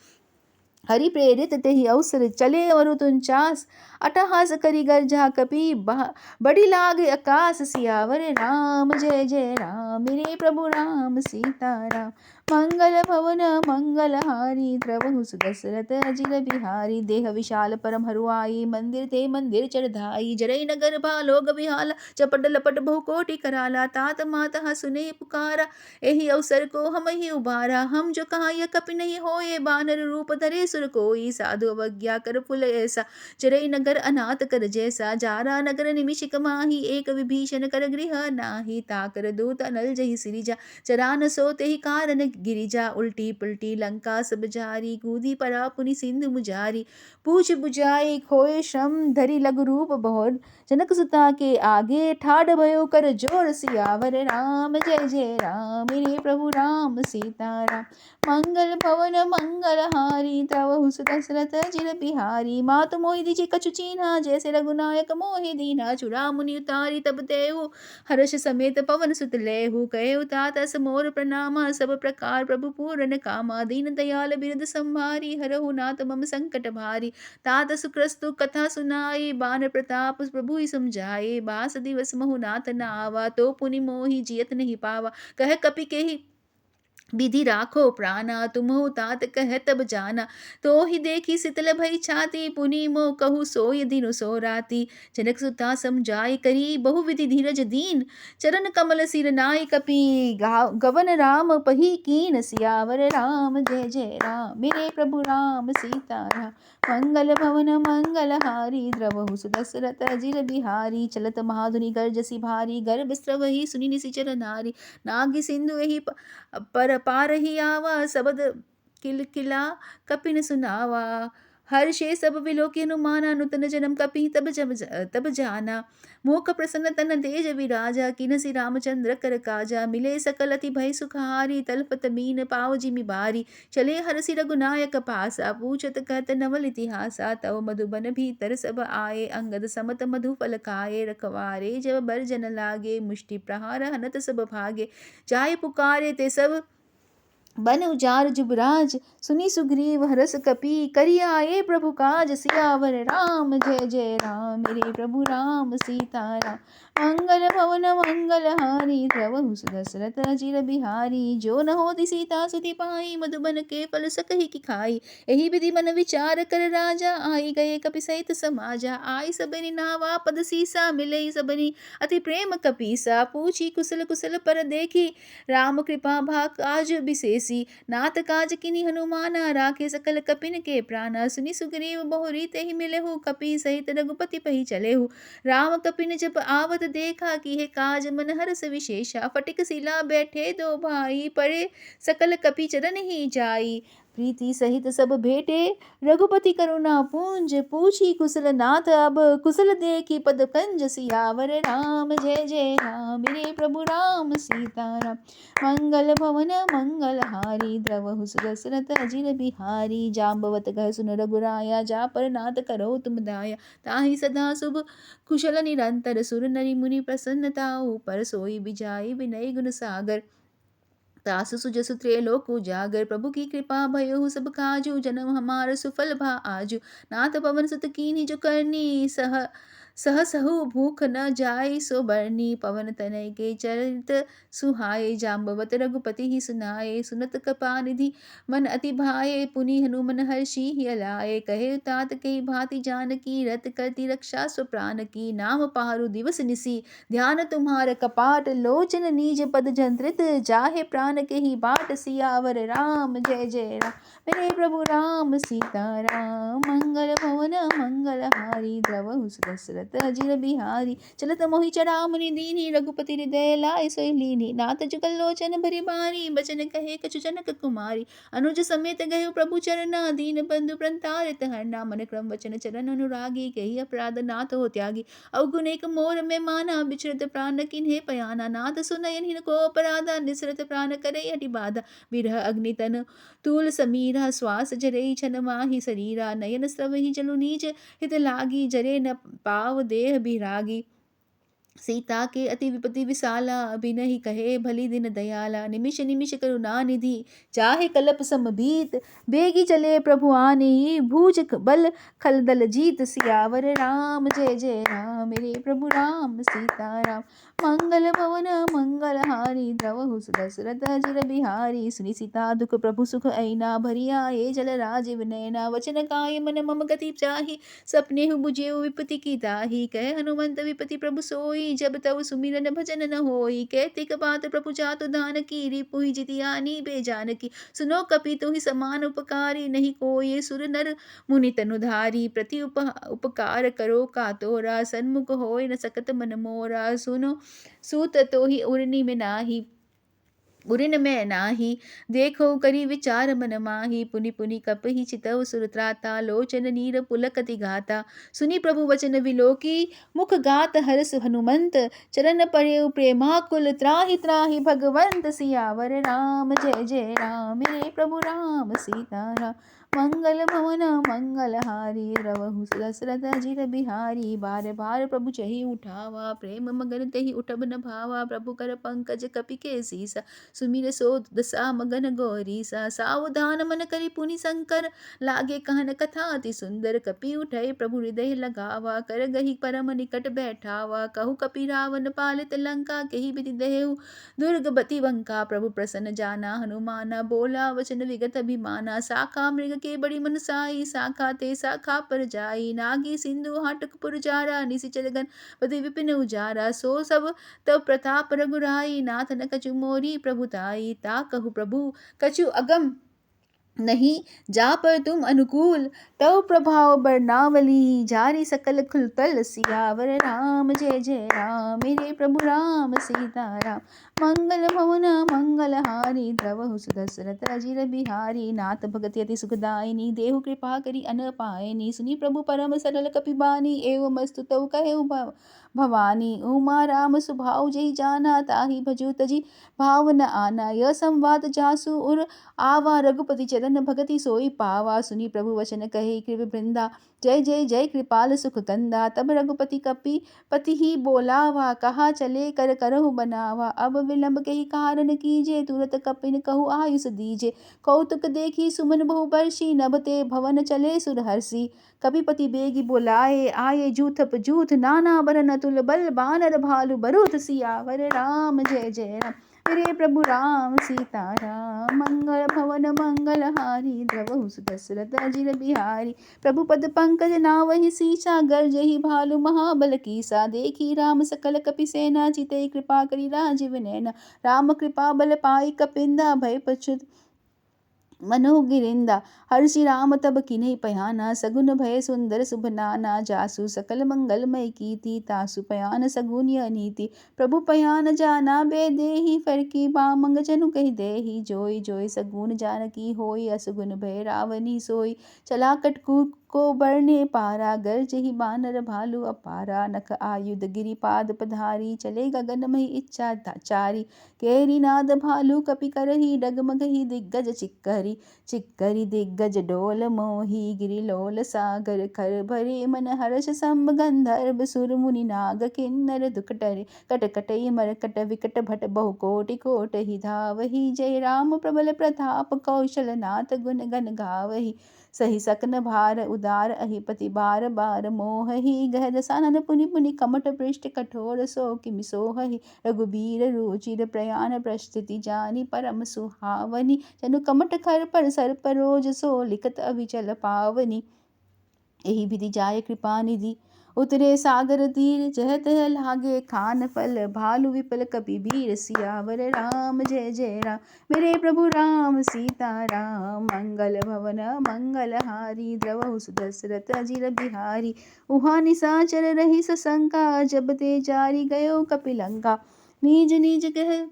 हरि प्रेरित तेहि अवसर चले अरु 49, अटहास करि गर्जा कपि बड़ी लाग आकाश, सियावर राम जय जय राम, मेरे प्रभु राम सीताराम, मंगल भवन मंगल हारी, द्रवहु सुदशरथ अजिर बिहारी, देह विशाल परम हरुआई, मंदिर ते मंदिर चढ़ाई, जरई नगर भालोग विहाला, चपट लपट बहु कोटि कराला, तात मात सुने पुकारा, एहि अवसर को हम ही उबारा, हम जो कहा यह कपि नहीं होए, बानर रूप धरे सुर कोई, साधु अवज्ञा कर फुल ऐसा, चरई नगर अनाथ कर जैसा, जारा नगर निमिषिक माही, एक विभीषण कर गृह नाही, ताकर दूत अनल जहि सिरिजा, चरा न सो तेहि कारण गिरिजा, उल्टी पुल्टी लंका सब जारी, कूदी पड़ा पुनि सिंधु मुजारी, पूछ बुझाई खोए श्रम, धरि लघु रूप बहुत, जनक सुता के आगे, ठाड़ भयो कर जोर, सियावर राम जय जय राम, मेरे प्रभु राम सीताराम, मंगल भवन मंगल हारी, द्रवहु दशरथ अजिर बिहारी, मातु मोहि दीछि कछु चीन्हा, जैसे रघुनायक मोहि दीन्हा, चूड़ा मुनि उतारी तब देहु, हर्ष समेत पवन सुत लेहु, कहेउ तात अस मोर प्रणामा, सब प्रकार प्रभु पूरन कामा, दीन दयाल बिरद संभारी, हरहु नाथ मम संकट भारी, तात सुक्रस्तु कथा सुनाई, बान प्रताप प्रभु ही समझाए, बास दिवस महु नाथ न आवा, तो पुनि मोहि जियत नहीं पावा, कह कपि केहि विधि राखो प्राणा, तुमहु तात कह तब जाना, तो ही देखी शीतल भई छाती, पुनि मोह कहु सोय दिनु सो राती, जनक सुता समझाई करी बहु विधि धीरज दीन, चरण कमल सिर नाई कपि गवन राम पही कीन, सियावर राम जय जय राम, मेरे प्रभु राम सीताराम, मंगल भवन मंगल हारी, द्रवहु सुदशरथ अजिर बिहारी, चलत महाधुनि गर्जसी भारी, गर्भ स्रवहि सुनि निशिचर नारी, नाग सिंधु एहि पर पारहि आवा, सबद किलकिला कपिन सुनावा, हर्षे सब विलोकि हनुमाना, नूतन जन्म कपि तब जाना, मोख प्रसन्न तन तेज विराजा, किनसि रामचंद्र कर काजा, मिले सकल अति भय सुखारी, तलपत मीन पाव जिमि बारी, चले हरसि रघुनायक पासा, पूछत कहत नवल इतिहासा, तव मधुबन भीतर सब आए, अंगद समत मधु फल खाए, रखवारे जब बर जन लागे, मुष्टि प्रहार हनत सब भागे, जाय पुकारे ते सब बन उजार जुबराज, सुनी सुग्रीव हरस कपि, करि आए प्रभु काज, सियावर राम जय जय राम, मेरे प्रभु राम सीताराम, मंगल भवन मंगल हारी, द्रवहु दशरथ अजिर बिहारी, जो न होति सीता सुति पाई, मधुबन के फल सकहि की खाई, एहि विधि मन विचार कर राजा, आई गए कपि सहित समाजा, आई सबनि नावा पद सीसा, मिले सबनि अति प्रेम कपीसा, पूछी कुशल कुशल पर देखी, राम कृपा भा काज विशेषी, नाथ काज किनि हनुमाना, राखे सकल कपिन के प्राणा, सुनि सुग्रीव बहुरी तेहि मिलेहु, कपि सहित रघुपति पहि चलेहु, राम कपिन जब आवत देखा, कि हे काज मन हरस विशेषा, फटिक सिला बैठे दो भाई, परे सकल कपि चरण ही जाई, प्रीति सहित सब भेटे, रघुपति करुणा पूंज, पूछी कुशल नाथ अब, कुशल देखी पद कंज, सियावर राम जय जय राम, मेरे प्रभु राम सीताराम, मंगल भवन मंगल हारी, द्रवहु दशरथ अजिर बिहारी, जाम्बवत कह सुन रघुराया, जा पर नाथ करो तुम दाया, ताहि सदा शुभ कुशल निरंतर, सुर नरि मुनि प्रसन्नताओ, पर सोई बिजाई विनय गुण सागर, तासु सुजसु त्रैलोक उजागर, प्रभु की कृपा भयहु सब काजू, जन्म हमार सुफल भा आजू। नाथ पवन सुत कीन्ही जो करनी, सहु भूख न जाय सो बरनी, पवन तनय के चरित सुहाए, जाम्बवत रघुपति ही सुनाए, सुनत कृपानिधि मन अति भाए, पुनि हनुमन हर्षि हिय लाए, कहे तात के भांति जानकी, रत करती रक्षा स्व प्राण की, नाम पारु दिवस निसी, ध्यान तुम्हार कपाट, लोचन नीज पद जंत्रित, जाहे प्राण के ही बाट, सियावर राम जय जय राम, मेरे प्रभु राम सीता राम, मंगल भवन मंगल हारी, द्रवहु दशरथ अजिर बिहारी, चलत मोहि चरामुनि दीनी, रघुपति हृदय लाय सोई लीनी, नाथ जुगल लोचन भरि बारी, बचन कहे कछु जनक कुमारी, अनुज समेत गए प्रभु चरना, दीन बंधु प्रंतारित हरना, मन क्रम वचन चरण अनुरागी, कही अपराध नाथ हो त्यागी, अवगुण एक मोर में माना, बिचरत प्राण किन्हे पयाना, नाथ सुनयन हिन को अपराधा, निसरत प्राण करे हटि बाधा, बिरह अग्नि तन तूल समीरा, श्वास जरई छन माही शरीरा, नयन स्रवहि जलु नीच, हित लागी, जरे न पाव देह बिरागी, सीता के अति विपति विशाला, अभिनहि कहे भली दिन दयाला, निमिष निमिष करुणा निधि, चाहे कलप समभीत, बेगी चले प्रभु आने, भूज बल खल दल जीत, सियावर राम जय जय राम, मेरे प्रभु राम सीता राम, मंगल भवन मंगल हारी, द्रवहु दशरथ अजिर बिहारी, सुनि सीता दुख प्रभु सुख ऐना, भरी आए जल राजीव नैना, वचन काय मन मम गति चाही, सपने बुझेउ विपति की ताही, कह हनुमंत विपति प्रभु सोई, जब तब सुमिरन भजन न होई, कहते बात प्रभु जातु दान की, रिपुहि जितियानी बेजानकी, सुनो कपि तुहि समान उपकारी, नहीं कोई सुर नर मुनि तनुधारी, प्रति उपकार करो का तोरा, सन्मुख होय न सकत मन मोरा, सुनो सूत तोहि उर्नि में नाही, उरिन में नाही, देखो करी विचार मन माही, पुनि पुनि कपहि चितव सुरत्राता, लोचन नीर पुलकति गाता, सुनि प्रभु वचन विलोकी, मुख गात हरस हनुमंत, चरण पड़ेउ प्रेमाकुल, त्राहि त्राहि भगवंत, सियावर राम जय जय राम, मेरे प्रभु राम सीता राम, मंगल भवन मंगल हारी, द्रवहु दशरथ अजिर बिहारी, बार बार प्रभु चही उठावा, प्रेम मगन तहि उठब न भावा, प्रभु कर पंकज कपि के सीसा, सुमिर सो दशा मगन गौरीसा, सावधान मन करि पुनि शंकर, लागे कहन कथा अति सुंदर, कपि उठै प्रभु हृदय लगावा, कर गही परम निकट बैठावा, कहु कपि रावण पालित लंका, केहि विधि देहु दुर्गति बंका, प्रभु प्रसन्न जाना हनुमाना, बोला वचन विगत अभिमाना, साखा मृग के बड़ी मनसाई, साखा ते साखा पर जाई, नागी सिंधु हाटक पुरजारा, निशिचर गण पति विपिन उजारा, सो सब तब प्रताप रघुराई, नाथ न कछु मोरी प्रभुताई, ता कहु प्रभु कछु अगम नहीं, जा पर तुम अनुकूल, तव प्रभाव बरनावली, जारी सकल खुलतल, सियावर राम जय जय राम, मेरे प्रभु राम सीता राम, मंगल भवन मंगल हारी, द्रवहु दशरथ अजिर बिहारी, नाथ भगति अति सुखदायिनी, देहु कृपा करी अन पायनी, सुनि प्रभु परम सरल कपिबानी, एवं मस्तु तव कहेउ भवानी, उमा राम सुभाव जहि जाना, ताहि भजु तजि भाव न आना, यह संवाद जासु उर आवा, रघुपति चरण भगति सोई पावा, सुनि प्रभु वचन कहे कृपा वृंदा, जय जय जय कृपाल सुख कंदा, तब रघुपति कपि पति ही बोलावा, कहा चले कर करहु बनावा, अब विलंब के ही कारण कीजे, तुरत कपिन कहु आयुष दीजे, कौतुक देखी सुमन बहु बरसी, नभ ते भवन चले सुरहर्षि, कपिपति बेगी बोलाए, आये जूथप जूथ, नाना बरन अतुल बल, बानर भालु बरूथ, सियावर राम जय जय राम, मेरे प्रभु राम सीता राम, मंगल भवन मंगल हारी, द्रवहु दशरथ अजिर बिहारी, प्रभु पद पंकज नावहि सीसा, गर्जहि भालु महाबल कीसा, देखी राम सकल कपि सेना, चिते कृपा करि राजीव नैना, राम कृपा बल पाई कपिंदा, भय पछुत मनोह गिरिंदा, हर्षि राम तब किन्हि पयाना, सगुन भय सुंदर शुभ नाना, जासु सकल मंगलमय कीति, तासु पयान सगुन नीति, प्रभु पयान जाना बे देहि, फरकी बामंग जनु कहि देहि, जोई जोई सगुन जानकी होई, असुगुन भय रावनी सोई, चला कटकु को बरने पारा, गर्ज ही बानर भालू अपारा, नख आयुध गिरिपाद पधारी, चले गगन मही इच्छा चारी, केरी नाद भालू कपि करही, डगमग ही दिग्गज चिक्करी, चिक्करी दिग्गज डोल मोही, गिरिलोल सागर कर भरे, मन हर्ष संभ गंधर्व सुर मुनि नाग किन्नर दुखटरे, कटकटई मरकट विकट भट बहु कोटि कोट ही धावही, जय राम प्रबल प्रताप कौशल नाथ गुण गण गावही, सही सकन भार उदार अहिपति बार बार मोहही, गह दसानन पुनि पुनि कमठ पृष्ठ कठोर सो किमि सोहहि, रघुबीर रुचिर प्रयाण प्रस्थिति जानी परम सुहावनी, जनु कमठ खर पर सर परोज सो लिखत अविचल पावनी, एहि विधि जाय कृपा निधि उतरे सागर तीर, जह तह लागे खान फल, भालू विपल कपि भीर, सियावर राम जय जय राम, मेरे प्रभु राम सीता राम, मंगल भवन मंगल हारी, द्रवहु सुदशरथ अजिर बिहारी, उहाँ निसाचर रही सशंका, जब ते जारी गयो कपिलंका, निज निज कह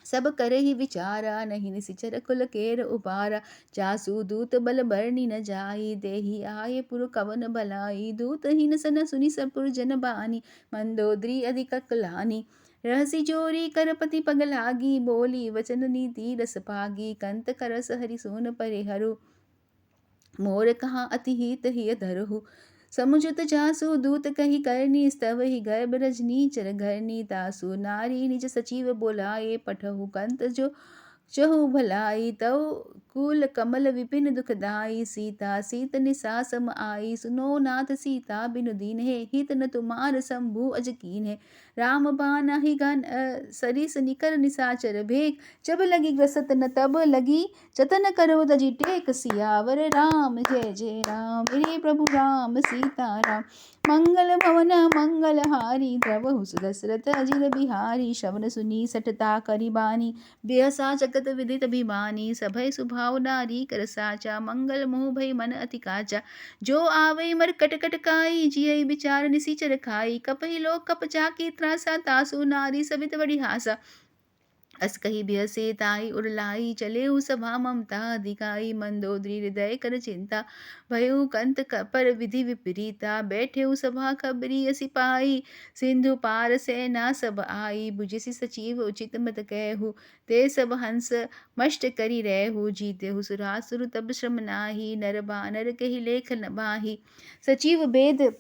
सब करहि विचारा, नहीं निसिचर कुल केर उबारा, जासु दूत बल बरनि न जाई, देहि आये पुर कवन भलाई, दूत हीन सन सुनि सपुर जन बानी, मंदोदरी अधिक कलानी, रहसी जोरी करपति पग लागी, बोली वचन नीति रस पागी, कंत करस हरि सोन परे हरु, मोर कहाँ अति हित हिय धरहु, समुझत जासु दूत कही करनी, स्तव ही गर्भ रजनी चर घरनी, तासु नारी निज सचिव बोलाए, पठहु कंत जो चहु भलाई, तव कुल कमल विपिन दुखदाई, सीता सीत निसा सम आई, सुनो नाथ सीता बिनु दीन्हे, हित न तुमार शंभु अज कीन्हे, राम बाना ही गन सरिस निकर निसाचर भेक, जब लगी ग्रसत न तब लगी जतन करो तजि टेक, सियावर राम जय जय राम, मेरे प्रभु राम सीता राम, मंगल भवन मंगल हारी, द्रवहु सुदशरथ अजिर बिहारी, श्रवण सुनी सठता करि बानी, बिहसा जगत विदित अभिमानी, सभय सुभाव नारी कर साचा, मंगल मोह भय मन अति काचा, जो आवै मर कट काई, जियइ विचार निसिचर खाई, कपहि लोक कप चाकी त्रासा, तासु नारी सबित बड़ी हासा, अस कही बिहसे ताई उड़लाई, चले सभा ममता दिखाई, मंदोदरी हृदय कर चिंता, भयउ कंत पर विधि विपरीता, बैठे सभा खबरी सिपाही, सिंधु पार सेना सब आई, बुझिसि सचिव उचित मत कहु, ते सब हंस मष्ट करि रहु, जीतेहु सुरासुर तब श्रम नाही, नर बानर कहि लेख न बाही, सचिव वेद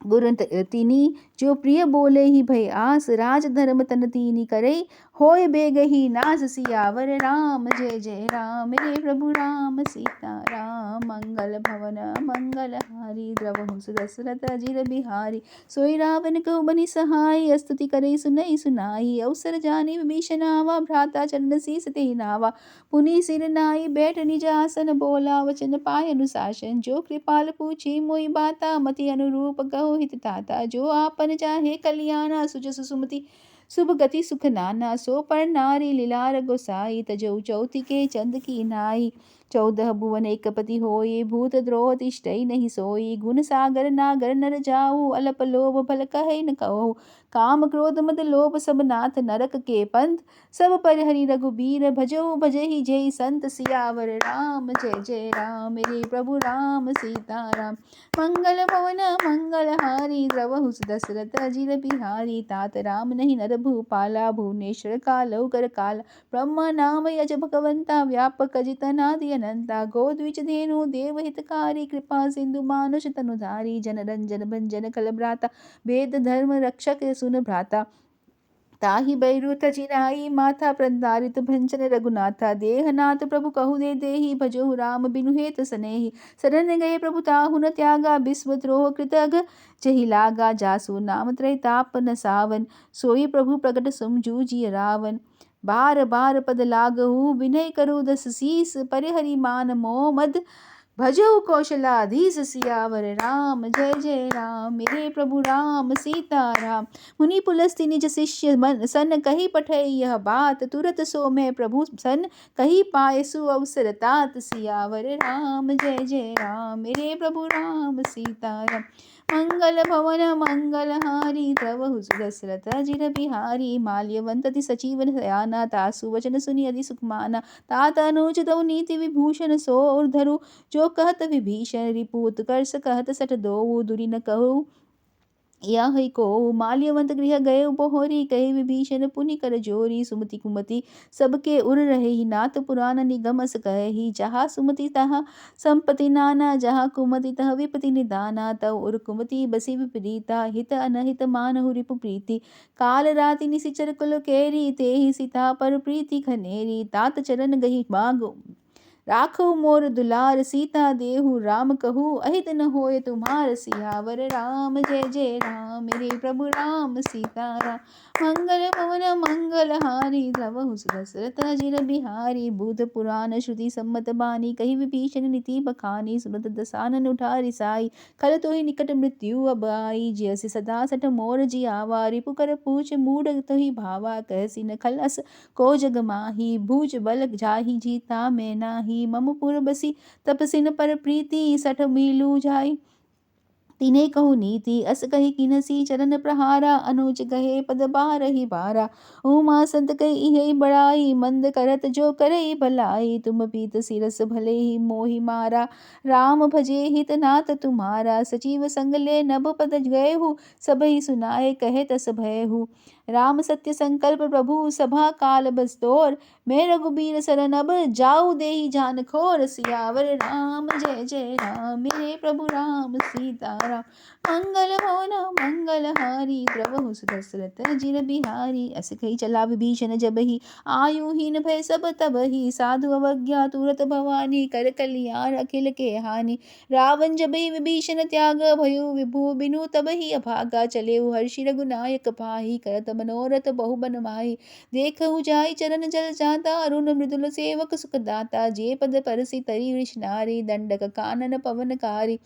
गुरु तिनी, जो प्रिय बोले ही भय आस, राज धर्म तन तीनी करे, होय बेगही नास, सियावर राम जय जय राम, मेरे प्रभु राम सीता राम, मंगल भवन मंगल हारी, द्रवहु सुदशरथ अजिर बिहारी, सोई रावण कहु बनि सहाय, स्तुति करे सुनई सुनाई, अवसर जानि विभीषण आवा, भ्राता चरण शीस तेहि नावा, पुनि सिर नाई बैठ निज आसन, बोला वचन पाय अनुशासन, जो कृपाल पूछी मोहि बाता, मति अनुरूप कहो हित ताता, जो आपन चाहे कल्याणा, सुजस सुमति शुभ गति सुख नाना, सो पर नारी लीलार गोसाई, तजौ चौथिके चंद की नाई, 14 भुवन एकपति होए, भूत द्रोह तिष्ठई नहीं सोई, गुण सागर नागर नर जाऊ, अल्प लोभ भल कहे न कहु, काम क्रोध मद लोभ सब नाथ, नरक के पंथ सब परिहरि, रघुबीर भजऊ भजहि जय संत, सियावर राम जय जय राम, मेरे प्रभु राम सीता राम, मंगल भवन मंगल हारी, द्रवहु दशरथ अजिर बिहारी, तात राम नहीं नर भूपाला, भुवनेश्वर कालौ कर काला, ब्रह्मा नाम यज भगवंता, व्यापक अजित अनादि अनंता, गोद्विज धेनु देव हितकारी, कृपा सिंधु मानुष तनुधारी, जन रंजन भंजन कल भ्राता, वेद धर्म रक्षक सुन भ्राता, ताहि बैरु तजिनाई, माथा प्रदारित भंजन रघुनाथा, देहनाथ प्रभु कहु दे देहि, भजहु राम बिनु हेत सनेहि, शरण गए प्रभु ताहु न त्यागा, विश्व द्रोह कृत अग जहि लागा, जासु नाम त्रय ताप न सावन, सोई प्रभु प्रगट समझूजिय रावण, बार बार पद लागहु, विनय करु दस शीस, परिहरि मान मोह मद, भजहु कौशलाधीश, सियावर राम जय जय राम, मेरे प्रभु राम सीता राम, मुनि पुलस्त्य निज शिष्य मन सन, कही पठै यह बात, तुरत सो मैं प्रभु सन, कही पाए सु अवसर तात, सियावर राम जय जय राम, मेरे प्रभु राम सीता राम, मंगल भवन मंगलहारी द्रवहु सुदशरथ अजिर बिहारी। माल्यवंतति सचिवन सयाना तासु वचन सुनि अति सुखमाना। तात अनुचित नीति विभूषण सोर धरु जो कहत विभीषण रिपु उत्कर्ष कहत सठ दोऊ दुरि न कहु यह को। माल्यवंत गृह गए बहोरी कहे विभीषण पुनि कर जोरी। सुमति कुमति सबके उर रहे ही नाथ पुराण निगमस कहे ही। जहाँ सुमति तहाँ संपत्ति नाना जहाँ कुमति तह विपति निदाना। तव उर कुमति बसी विपरीता हित अनहित मानहु रिपु प्रीति। काल राति निशिचर कुल केरी ते ही सीता पर प्रीति खनेरी। तात चरण गही माग राखो मोर दुलार सीता देहु राम कहू अहित न होय तुम्हार। सियावर राम जय जय राम मेरे प्रभु राम सीताराम। मंगल भवन मंगलहारी द्रवहु सुदशरथ अजिर बिहारी। भूत पुराण श्रुति सम्मत बानी कही विभीषण नीति बखानी। सुनत दसानन उठारी साई खल तो ही निकट मृत्यु अब आई। जैसे सदा सठ मोर जियावा रिपु कर पूछ मूढ़ तो ही भावा। कहसी न खलस को जग माही भूज बल जाहि जीता मैं नाही। मम पुर बसी तपसिन पर प्रीति सठ मीलू जाई। तिने कहु नीति अस कही किनसी चरण प्रहारा। अनुज गहे पद बारहि बारा। उमा संत कही यही बड़ाई मंद करत जो करई भलाई। तुम पीत सिरस भले ही मोहि मारा राम भजे हित नाथ तुम्हारा। सचिव संग ले नभ पद गएहु सबहि सुनाए कहे तस भयहु। राम सत्य संकल्प प्रभु सभा काल बस्तोर। मैं रघुबीर सरन अब जाऊ देहि जान खोर। सियावर राम जय जय राम मेरे प्रभु राम सीताराम। मंगल भवन मंगलहारी द्रवहु सुदशरथ अजिर बिहारी। अस कही चला विभीषण जबहि आयुहीन भय सब तबहि। साधु अवज्ञा तुरत भवानी कर कल्याण अखिल के हानि। रावण जबहि विभीषण त्याग भयो विभु बिनु तबहि अभागा। चलेउ हर्षि रघुनायक पाहि करत मनोरथ बहु बन माही। देखहु जाई चरण जल जाता अरुण मृदुल सेवक सुखदाता। जे पद परसि तरी वृष नारी दंडक कानन पवनकारी।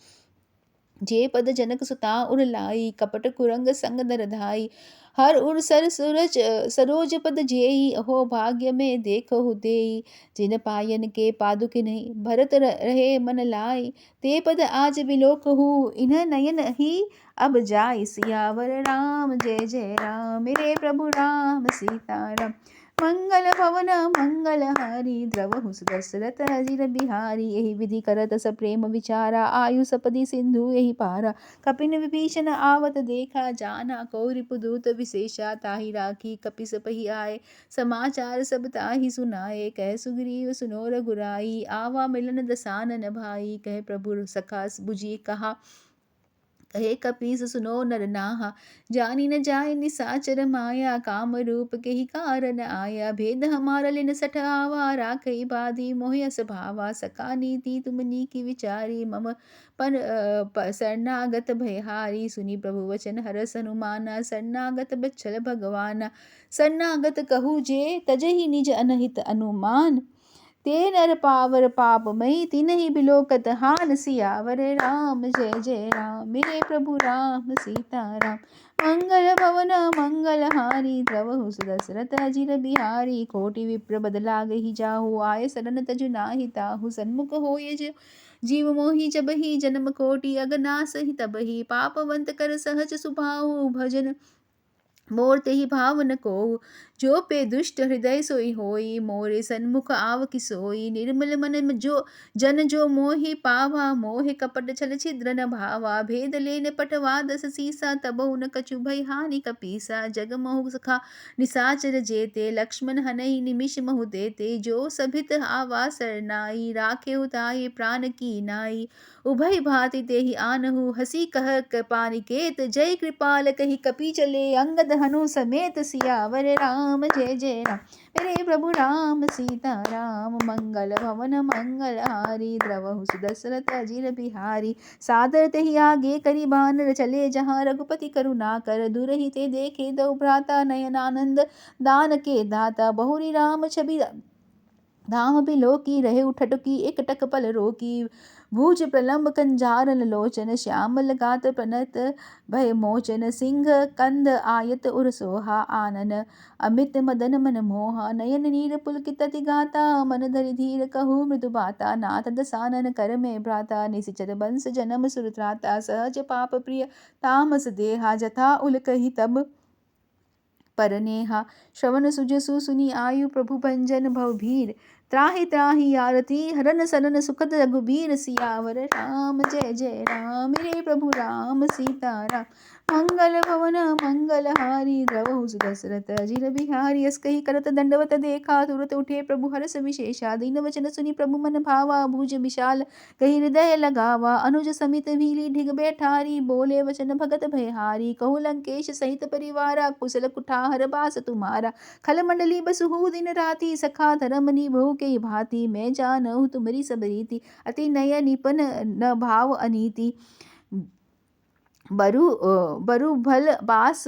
जे पद जनक सुता उर लाई कपट कुरंग संग दर धाई। हर उर सर सूरज सरोज पद जेई अहो भाग्य में देखहु देई। जिन पायन के पादुक नहीं भरत रहे मन लाई। ते पद आज बिलोकहु इन्ह नयन ही अब जाई। सियावर राम जय जय राम मेरे प्रभु राम सीताराम। मंगल भवन मंगलहारी द्रवहु सुदशरथ अजिर बिहारी। यही विधि करत स प्रेम विचारा आयु सपदि सिंधु यही पारा। कपिन विभीषण आवत देखा जाना को रिपुदूत विशेषा। ताहि राखी कपि सपहि आए समाचार सब ताहि सुनाए। कह सुग्रीव सुनो रघुराई आवा मिलन दसानन भाई। कह प्रभु सखा बुझी कहा कहे कपीस सुनो नर नाहा। जानी न जाय निसाचर माया काम रूप के ही कारण आया। भेद हमारा लिन सठ आवा राखई बाधी मोहि अस भावा। सका नीति तुमनी की विचारी मम पर शरणागत भयहारी। सुनी प्रभु वचन हरस हनुमाना शरणागत बच्छल भगवाना। शरणागत कहू जे तजहि निज अनहित अनुमान। ते नर पावर पाप मई तिन्हि बिलोकत हान। सियावर राम जय जय राम मेरे प्रभु राम सीताराम। मंगल भवन मंगलहारी द्रवहु सुदशरथ अजिर बिहारी। कोटि विप्र बदला गही जाहु आय सरन तजु नाहि ताहु। सन्मुख होय जीव मोहि जबहि जन्म कोटि अगनास ही तबहि। पापवंत कर सहज सुभाहु भजन मोर तेहि भाव न कोउ। जो पे दुष्ट हृदय सोई होई मोरे सन्मुख आव किसोई। निर्मल मन जो जन जो मोहि पावा मोहे कपट छल छिद्र न भावा। भेद लेन पटवा दस सीसा तबहु न कछु भय हानि कपीसा। जग मोहु सखा निसाचर जेते लक्ष्मण हनहि निमिष महु देते। जो सभित आवा सरनाई राखे उताये प्राण की नाई। उभय भांति तेहि आनहु हसी कह कृपानिकेत। जय कृपाल कही कपि चले अंगद हनु समेत। सियावर राम जय जय राम मेरे प्रभु राम सीताराम। मंगल भवन मंगलहारी द्रवहु सुदशरथ अजिर बिहारी। सादर तेहि आगे करि बानर चले जहाँ रघुपति करुणा कर। दुरहि ते देखे दो भ्राता नयन आनंद दान के दाता। बहुरी राम छवि धाम बिलोकी रहे उठटुकी एकटक पल रोकी। भुज प्रलंब कंजारन लोचन श्यामल गात प्रणत भय मोचन। सिंह कंद आयत उर सोहा आनन अमित मदन मन मोहा। नयन नीर पुलकित अति गाता मन धरि धीर कहु मृदु बाता। नाथ दसानन कर में भ्राता निशिचर बंस जनम सुर त्राता। सहज पाप प्रिय तामस देहा जथा उल कही तब परनेहा। श्रवण सुजसु सुनी आयु प्रभु भंजन भव भीर। त्राहि त्राहि आरती हरन सरन सुखद रघुबीर। सियावर राम जय जय राम मेरे प्रभु राम सीताराम। मंगल भवन मंगल हारी द्रवहु सुदशरथ अजिर बिहारी। अस कही करत दंडवत देखा तुरत उठे प्रभु हरष विशेषा। दीन वचन सुनी प्रभु मन भावा भुज विशाल कही हृदय लगावा। अनुज समित भीली ढिग बैठारी बोले वचन भगत भयहारी। कहु लंकेश सहित परिवारा कुशल कुठार बास तुम्हारा। खल मंडली बसहु दिन राति सखा धर्म निभउ के भांति। मैं जानहु तुमरी सब रीति अति नय निपन न भाव अनीति। बरु भल बास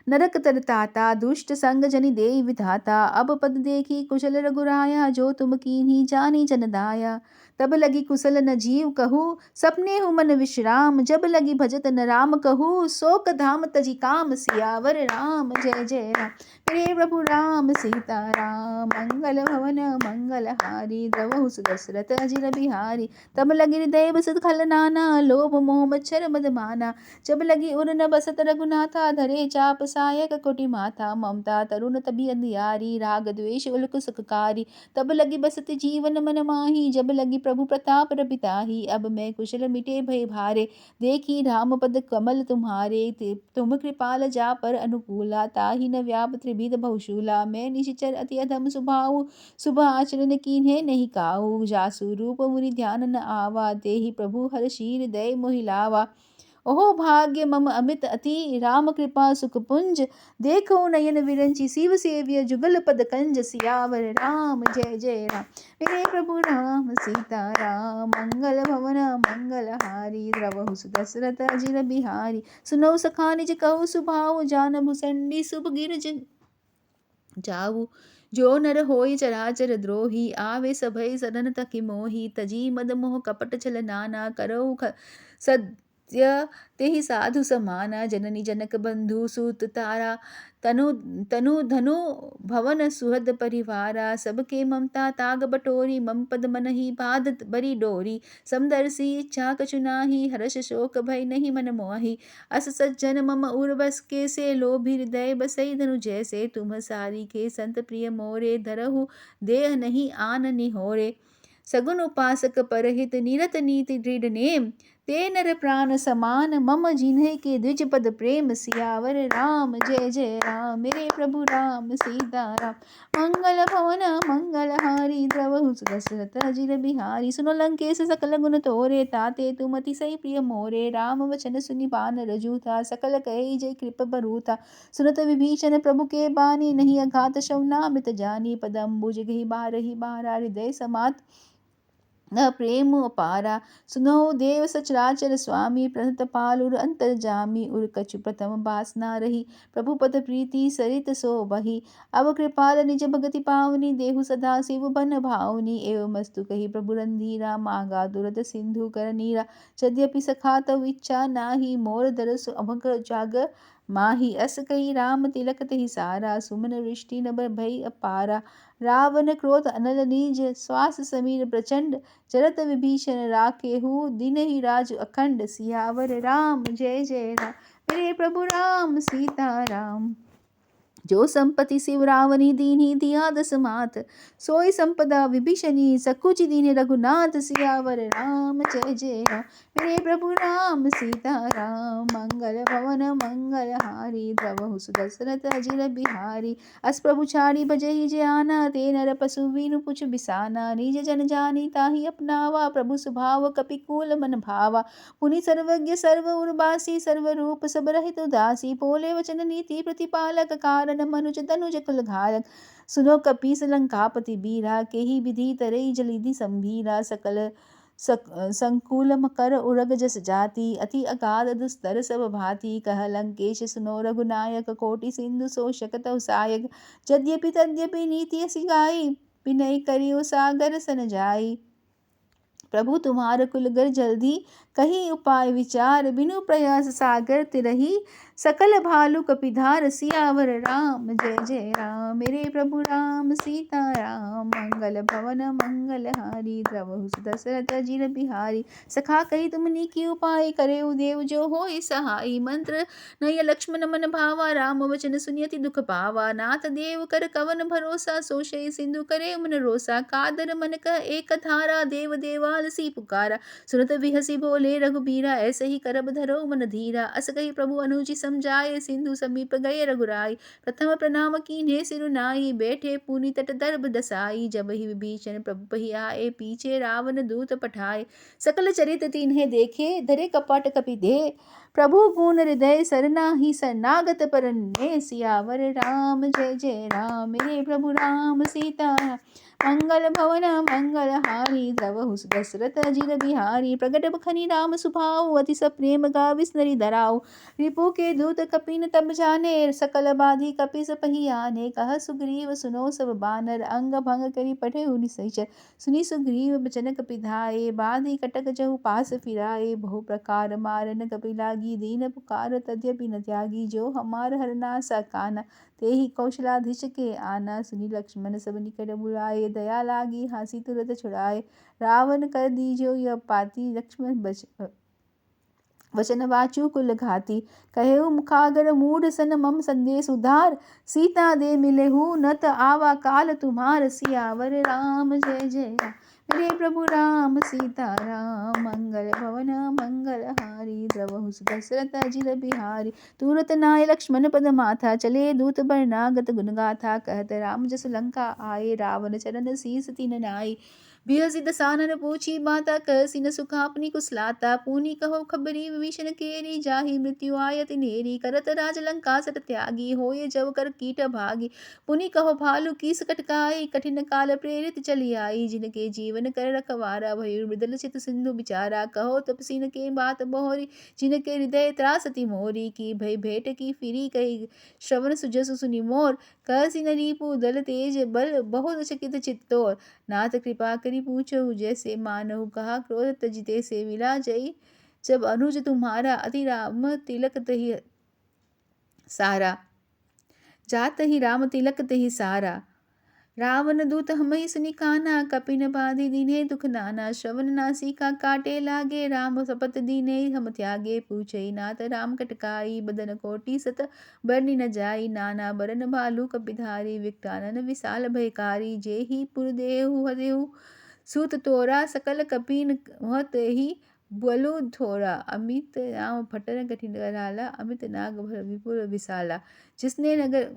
नरक तर ताता दुष्ट संग जनि देई विधाता। अब पद देखी कुशल रघुराया जो तुम कीन्ही जानी जन दाया। तब लगी कुशल न जीव कहू सपने हु मन विश्राम। जब लगी भजत न राम कहू शोक धाम तजी काम। सियावर राम जय जय राम मेरे प्रभु राम सीताराम। मंगल भवन मंगल हारी द्रवहु सुदशरथ अजिर बिहारी। तब लगी हृदय बसत खल नाना लोभ मोह मच्छर मद माना। जब लगी उर न बसत रघुनाथा धरे चाप सायक कोटि माथा। ममता तरुण तबि अंधियारी राग द्वेष उल्क सुखकारी। तब लगी बसत जीवन मन माही जब लगी प्रभु प्रताप रपिताही। अब मैं कुशल मिटे भय भारे देखी राम पद कमल तुम्हारे। तुम कृपाल जा पर अनुकूला ताहि न व्याप त्रिविध बहुशूला। मैं निशिचर अति अधम स्वभाव शुभ आचरण कीन्हे नहीं काऊ। जासु रूप मुनि ध्यान न आवा तेहि प्रभु हर शीर दय मोहि लावा। ओहो भाग्य मम अमित अति राम कृपा सुख पुंज। देखो नयन विरंची शिव सेव्य जुगल पद कंज। सियावर राम जय जय राम मेरे प्रभु राम सीताराम। मंगल भवन मंगल हारी द्रवहु सुदशरथ अजिर बिहारी। सुनौ सखा निज कहु सुभाव जान भुसंडी शुभ गिरज जाऊ। जो नर होय चराचर द्रोही आवे सभय सदन तकि मोही। तजी मद मोह कपट छल नाना करऊ सत्य तेहि साधु समाना। जननी जनक बंधु सूत तारा तनु धनु भवन सुहद परिवारा। सबके ममता ताग बटोरी मम पद मनहि बाधत बरी डोरी। समदर्शी इच्छा कछु नाही हर्ष शोक भय नहीं मन मोहि। अस सज्जन मम उर बस के से लोभी हृदय बसई धनु जैसे। तुम सारी के संत प्रिय मोरे धरहु देह नहीं आन निहोरे। सगुन उपासक परहित निरत नीति दृढ़ नेम। ते नर प्राण समान मम जिन्हे के द्विज पद प्रेम। सियावर राम जय जय राम मेरे प्रभु राम सीताराम। मंगल भवन मंगल हारी द्रवहु सुदशरथ अजिर बिहारी। सुनो लंकेश सकल गुण तोरे ताते तुम अतिशय प्रिय मोरे। राम वचन सुनि बानर जूथा सकल कहि जय कृप बरूथा। सुनत विभीषण प्रभु के बानी नहीं अघात शौनामृत जानी। पदम्बुज गहि बारहि बारा हृदय समात न प्रेम अपारा। सुनो देव सचराचर स्वामी प्रणत पालुर अंतर जामी। उर कछु प्रथम बासना रही प्रभु पद प्रीति सरित सो बही। अब कृपाल निज भगति पावनी देहु सदा शिव बन भावनी। एवं मस्तु कही प्रभु रंधीरा मांगा दुरद सिंधु कर नीरा। यद्यपि सखा तव इच्छा नाही मोर दरसु अभग जाग माही। अस कही राम तिलक तहि सारा सुमन वृष्टि नभ भई अपारा। रावण क्रोध अनल नीज श्वास समीर प्रचंड। चरत विभीषण राखेहु दिन ही राज अखंड। सियावर राम जय जय राम मेरे प्रभु राम सीताराम। जो संपत्ति शिव रावनी दीन्ही दिया दस मात। सोई संपदा विभीषणी सकुचि दीन्हे रघुनाथ। सियावर राम जय जय राम मेरे प्रभु राम सीताराम। मंगल भवन मंगल हारी द्रवहु सुदशरथ अजिर बिहारी। अस प्रभु छाड़ी भजहि जे आना ते नर पशु वीनु पुछ बिसाना। निज जन जानी ताहि अपनावा प्रभु स्वभाव कपिकूल मन भावा। पुनि सर्वज्ञ सर्व उर्वासी सर्व रूप सब रहित उदासी। बोले वचन नीति प्रतिपालक कारण मनुज तनुज कुल घारक। सुनो कपीस लंकापति बीरा केहि विधि तरई जलिधि संभीरा। सकल संकुल कर उरग जस जाति अति अगाध दुस्तर सब भांति। कह लंकेश सुनो रघुनायक कोटि सिंधु शोषक तव सायक। यद्यपि तद्यपि नीति असि गाई विनय करियो सागर सन जाई। प्रभु तुम्हार कुलगर जल्दी, कहीं उपाय विचार, बिनु प्रयास सागर तिरही, सकल भालु कपिधार। सियावर राम जय जय राम, मेरे प्रभु राम सीता राम। मंगल भवन मंगल हारी, द्रवहु दशरथ अजिर बिहारी। सखा कही तुमनी की उपाय, करे देव जो होय सहाय। मंत्र नय लक्ष्मण मन भावा, राम वचन सुनियति दुख पावा। नाथ देव कर कवन भरोसा, सोशय सिंधु करे मन रोसा। कादर मन कह एक धारा, देव देवाल सी पुकारा। सुनत बिहसी बोले रघुबीरा, ऐसे ही करब धरो मन धीरा। अस कही प्रभु अनुचि समझाए, सिंधु समीप गए रघुराई। प्रथम प्रणाम कीन्हे सिरुनाई, बैठे पुनि तट दर्भ दसाई। जब ही विभीषण प्रभु पही आए, पीछे रावण दूत पठाए। सकल चरित तिन्हे देखे, धरे कपट कपि दे। प्रभु पूर्ण हृदय सरनाहि, शरणागत परन्ने। सियावर राम जय जय राम, मेरे प्रभु राम सीता। मंगल भवन मंगल हारी, द्रवहु दशरथ अजिर बिहारी। प्रगट बखनी राम सुभाऊ, अति सप्रेम गाविस नरि धराऊ। रिपु के दूत कपिन तब जाने, सकल बाधी कपिस पही आने। कह सुग्रीव सुनो सब बानर, अंग भंग करि पठेहु निशाचर। सुनि सुग्रीव बचन कपि धाये, बाधी कटक जहु पास फिराए। बहु प्रकार मारन कपि लागी, दीन पुकार तद्यपि न त्यागी। जो हमार हरनासा काना, तेहि कौशलाधीश के आना। सुनि लक्ष्मण सब निकट बुलाए, दया लागी हासी तुरत छुड़ाए। रावण कर दीजो यह पाती, लक्ष्मण वचन वाचु कुल घाती। कहेउ मुखागर मूढ़ सन, मम संदेश उधार। सीता दे मिलेहु न त आवा काल तुम्हार। सियावर राम जय जय राम, मेरे प्रभु राम सीता राम। मंगल भवन मंगल हारी, द्रवहु दशरथ अजिर बिहारी। तुरत नाय लक्ष्मण पद माथा, चले दूत बरनागत गुण गाथा। कहत राम जस लंका आए, रावण चरण शीस तिन नाई। बिहसि दसानन पूछी बाता, कहसि न सुख आपनी कुशलाता। पूनि कहो खबरी विभीषण केरी, जाहि मृत्यु आयति नेरी। करत राज लंका सट त्यागी, होय जब कर कीट भागी। पुनि कहो भालु कीस कटकाई, कठिन काल प्रेरित चली आई। जिनके जीवन कर रखवारा, भयु मृदल चित सिंधु बिचारा। कहो तपसीन के बात बहोरी, जिनके हृदय त्रासति मोरी। की भय भेंट की फिरी कही, श्रवण सुजसु सुनि मोर। कहसि न रिपु दल तेज बल, बहुत चकित चित्तोर। नाथ कृपा करि पूछहु जैसे, मानहु कहा क्रोध तजिते से। मिला जई जब अनुज तुम्हारा, अति राम तिलक तहि सारा। जात ही राम तिलक तहि सारा। रावण दूत हमहि सुनि काना, कपिन बाधि दीन्हे दुख नाना। श्रवण नासिका काटे लागे, राम शपथ दीन्हे हम त्यागे। पूछई नाथ राम कटकाई, बदन कोटि सत बरनि न जाई। नाना बरन भालु कपिधारी, विकटानन विशाल भयकारी। जेहि पुर देहु हदेहु सूत तोरा, सकल कपिन वह तेहि बलु थोरा। अमित राम फटन कठिन कराला, अमित नाग विपुर विशाला। जिसने नगर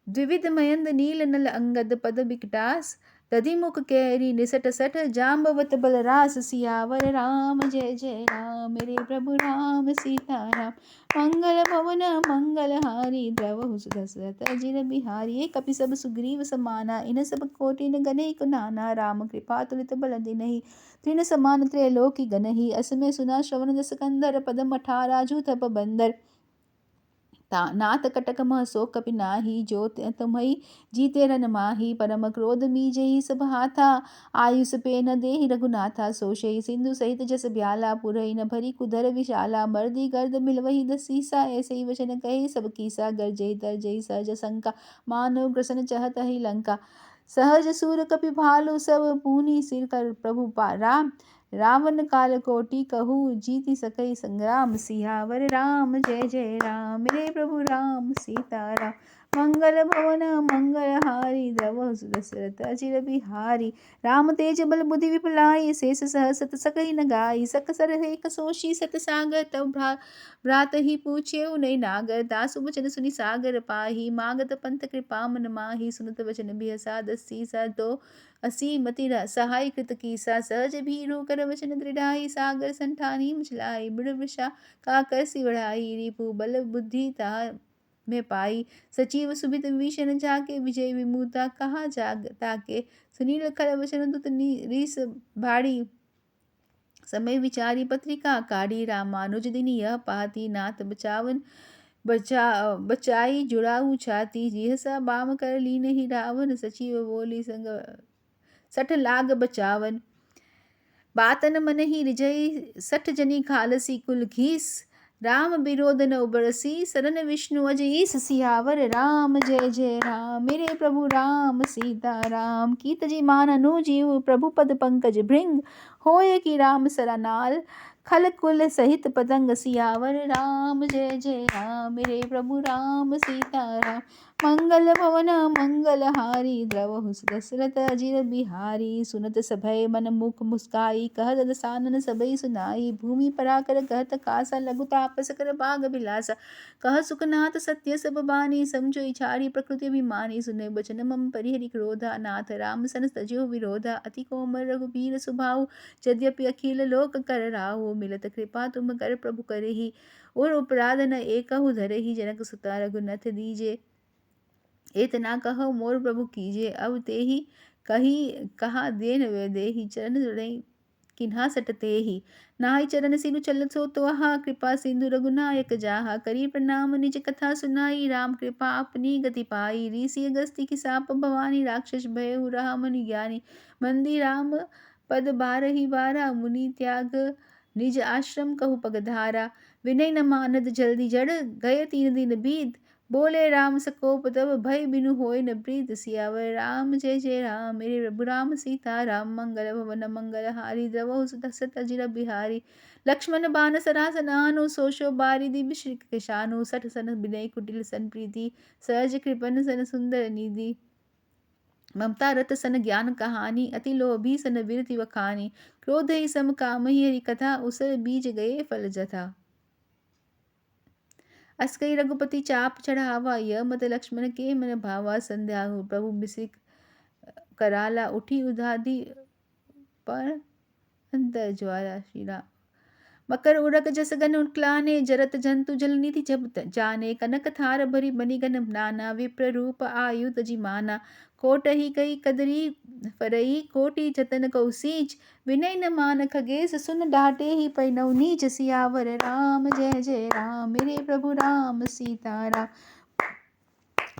द्विविध मयंद, नील नल अंगद पद बिकटास। तधि मुख कैरी निसट सठ, जाम्बवत बलरास। सियावर राम जय जय राम, मेरे प्रभु राम सीता राम। मंगल भवन मंगल हारी, द्रवहु दशरथ अजिर बिहारी। ये कपि सब सुग्रीव समाना, इन सब कोटिन गणिक नाना। राम कृपा तुलित बल दिनहि, तृण समान त्रैलोकी गनहि। अस में सुना श्रवण जस कंदर, पदम 18 जूथप बंदर। नाथ कटक मह सो कपि नाही, जो तुम्हई जीते रन माही। परम क्रोध मीजेहि सब हाथा, आयुष पे न देहि रघुनाथा। सोषहि सिंधु सहित जस ब्याला, पुरहि न भरी कुधर विशाला। मर्दी गर्द मिलवहि दसीसा, ऐसे ही वचन कहे सब कीसा। गर्जहि तरजहि सहज शंका, मानो ग्रसन चहतहि लंका। सहज सूर कपि भालु सब, पूनि सिर कर प्रभु राम। रावण काल कोटि कहू, जीति सकई संग्राम। सियावर राम जय जय राम, मेरे प्रभु राम सीता राम। मंगल भवन मंगल हारी, द्रवहु दशरथ अजिर बिहारी। राम तेज बल बुद्धि विपुलाई, शेष सहस सत सकहि न गाई। सक सर हेक सोषि सत सागर, तब भ्रातहि पूछेउ नहीं नागर। दासु वचन सुनि सागर पाही, मागत पंथ कृपा मन माही। सुनत वचन बिहसा दसीसा, तो असी मति सहाय कृत कीसा। सहज भीरु कर वचन दृढ़ाई, सागर संठानी मचलाई। बृढ़ वृषा का कर सी बढ़ाई, रिपु बल बुद्धि ता में पाई। सचिव सुबित विभीषण जाके, विजय विमुता कहा जाग ताके। सुनील खल वचन दुत रीस भाड़ी, समय विचारी पत्रिका काढ़ी। रामानुज दिन यह पाती, नाथ बचावन बचाई जुड़ाऊ छाती, जिहसा बाम कर ली नहीं रावण, सचिव बोली संग सठ लाग बचावन। बातन मन ही रिझई सठ जनी खालसी कुल घीस, राम विरोध न उबरसी, सरन विष्णु अजईस, सियावर राम जय जय राम। मेरे प्रभु राम सीता राम, कीत जी मान अनुजीव, प्रभु पद पंकज भृंग, होय कि राम सरानाल, खल कुल सहित पतंग, सियावर राम जय जय राम। मेरे प्रभु राम सीता राम, मंगल भवन मंगलहारी, द्रवहु दशरथ अजिर बिहारी, सुनत सभय मन मुख मुस्काई, कहत दसानन सबई सुनाई, भूमि पराकर कहत कासा, लघु तापस कर बाग बिलासा, कह सुखनाथ सत्य सब बानी, समझो इछारी प्रकृति अभिमानी, सुने बचन मम परिहरि क्रोधा, नाथ राम सन तजो विरोधा, अति कोमल रघुबीर सुभाऊ, यद्यपि अखिल लोक कर राहु, मिलत कृपा तुम कर प्रभु करही, और उपराध न एकहु धरही, जनक सुता रघुनाथ दीजे, एतना कहो मोर प्रभु कीजे, अब तेहि कही कहा देन देहि, चरण जोड़ई किन्हा सटतेहि, नाहि चरण सिनु चलत सो तोहा, कृपा सिंधु रघुनायक जाहा, करी प्रणाम निज कथा सुनाई, राम कृपा अपनी गति पाई, ऋषि अगस्त्य की साप भवानी, राक्षस भयहु रहा मनि ज्ञानी, मंदी राम पद बारहि बारा, मुनि त्याग निज आश्रम कहु पगधारा, विनय न मानद जल्दी जड़, गए 3 दिन बीत, बोले राम सकोप तब, भय बिनु होय न प्रीत, सियावर राम जय जय राम। मेरे प्रभु राम सीता राम, मंगल भवन मंगलहारी, द्रवहु सुदशरथ अजिर बिहारी, लक्ष्मण बान सरासन आनो, सोशो बारी दिव्य श्री किशानो, सठ सन विनय कुटिल सन प्रीति, सहज कृपन सन सुंदर निधि, ममता रत सन ज्ञान कहानी, अति लोभी सन विरति वखानी, क्रोध ही सम कामहि हरि कथा, उसर बीज गए फल जथा। अस्कई रघुपति चाप चढ़ावा, यह मत लक्ष्मण के मन भावा, संध्या हो प्रभु बिसिक कराला, उठी उधादी पर अंतर ज्वाला, श्री राम। मकर उड़क जस गन उठलाने, जरत जंतु जल निधि जब जाने, कनक थार भरी बनिगन नाना, विप्र रूप आयुध जिमाना, कोटहि कई कदरी फरई, कोटि जतन कौसीच, विनय न मान खगेश, सुन डांटे ही पैनौ नीच, सियावर राम जय जय राम। मेरे प्रभु राम सीता राम,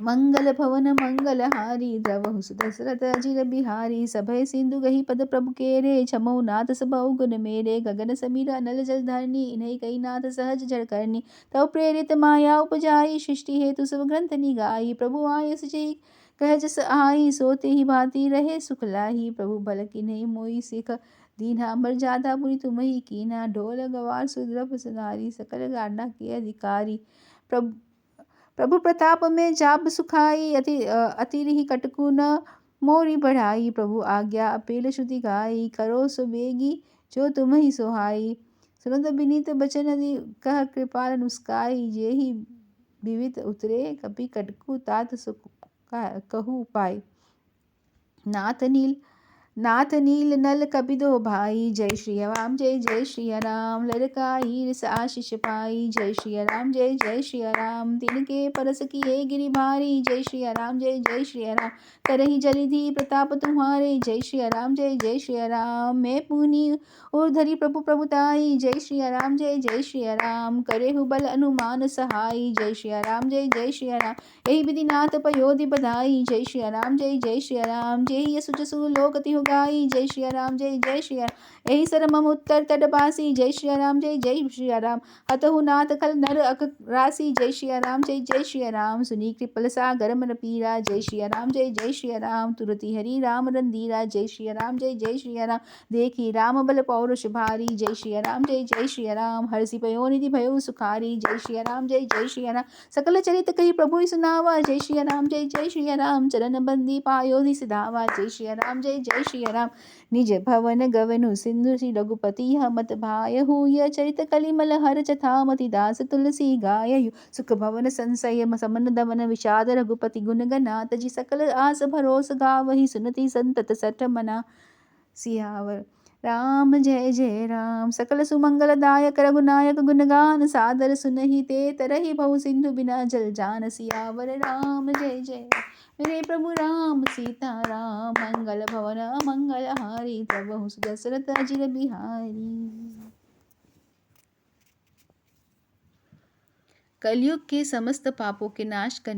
मंगल भवन मंगलहारी, द्रवहु सुदशरथ अजिर बिहारी, सभय सिंधु गही पद प्रभु केरे, छमौ नाथ सबउ गुण मेरे, गगन समीर अनल जल धरनी, इन्है कई नाथ सहज जड़ करनी, तव प्रेरित माया उपजाई, सृष्टि हेतु सब ग्रंथ निगाई, प्रभु आयस जय कह जस आई, सोते ही भांति रहे सुख लाही, प्रभु भल किन्है मोहि सिख दीन्हा, मर्यादा पुनि तुम्हि कीन्हा, ढोल गवार सुद्रभ सुनारी, सकल गाना के अधिकारी, प्रभु प्रताप में जाप सुखाई, अतिरिहि कटकु न मोरी बढ़ाई, प्रभु आज्ञा अपेल श्रुति गाई, करो सो बेगी जो तुम्हि सोहाई, सुनत बिनीत बचन कह कृपाल नुस्काई, जेहि विवित उतरे कपि कटकु, तात सुख कहु पाई, नाथ नील नल कपिदो भाई, जय श्री राम जय जय श्री राम, ललकाई रिस आशीष पाई, जय श्री राम जय जय श्री राम, तिनके परस किए गिरि भारी, जय श्री राम जय जय श्री राम, करहि जलिधि प्रताप तुम्हारे, जय श्री राम जय जय श्री राम, मैं पुनि उर्धरि प्रभु प्रभुताई, जय श्री राम जय जय श्री राम, करेहु बल अनुमान सहाई, जय श्री राम जय जय श्री राम, यही विधिनाथ पयोधि बधाई, जय श्री राम जय जय श्री राम, जय यशु जसु लोक तिहु गाई, जय श्री राम जय जय श्री राम, यही सर मम उत्तर तटबासी, जय श्री राम जय जय श्री राम, हतहु नाथ खल नर अक राशि, जय श्री राम जय जय श्री राम, सुनी कृपल सागर मन पीरा, जय श्री राम जय जय श्री राम, तुरति हरि राम रंधीरा, जय श्री राम जय जय श्री राम, देखी राम बल पौरुष भारी, जय श्री राम जय जय श्री राम, हर्षि पयोनिधि भयो सुखारी, जय श्री राम जय जय श्री राम, सकल चरित कही प्रभु सुनावा, जय श्री राम जय जय श्री राम, चरण बंदी पायोधि सिधावा, जय श्री राम जय जय श्री राम, निज भवन गवनु सिंधु श्री रघुपति मत भायहु, यह चरित कलिमल हर चथा मति दास तुलसी गायहु, सुख भवन संशय समन दमन विषाद रघुपति गुण गना, तजि सकल आस भरोस गावहि, सुनति संतत सठ मना, सियावर राम जय जय राम, सकल सुमंगल दायक रघुनायक गुणगान, सादर सुनहि ते तरहि भव सिंधु बिना जल जान, सियावर राम जय जय राम, मेरे प्रभु राम सीता राम, मंगल भवन मंगलहारी, द्रवहु सुदशरथ अजिर बिहारी। कलयुग के समस्त पापों के नाश करने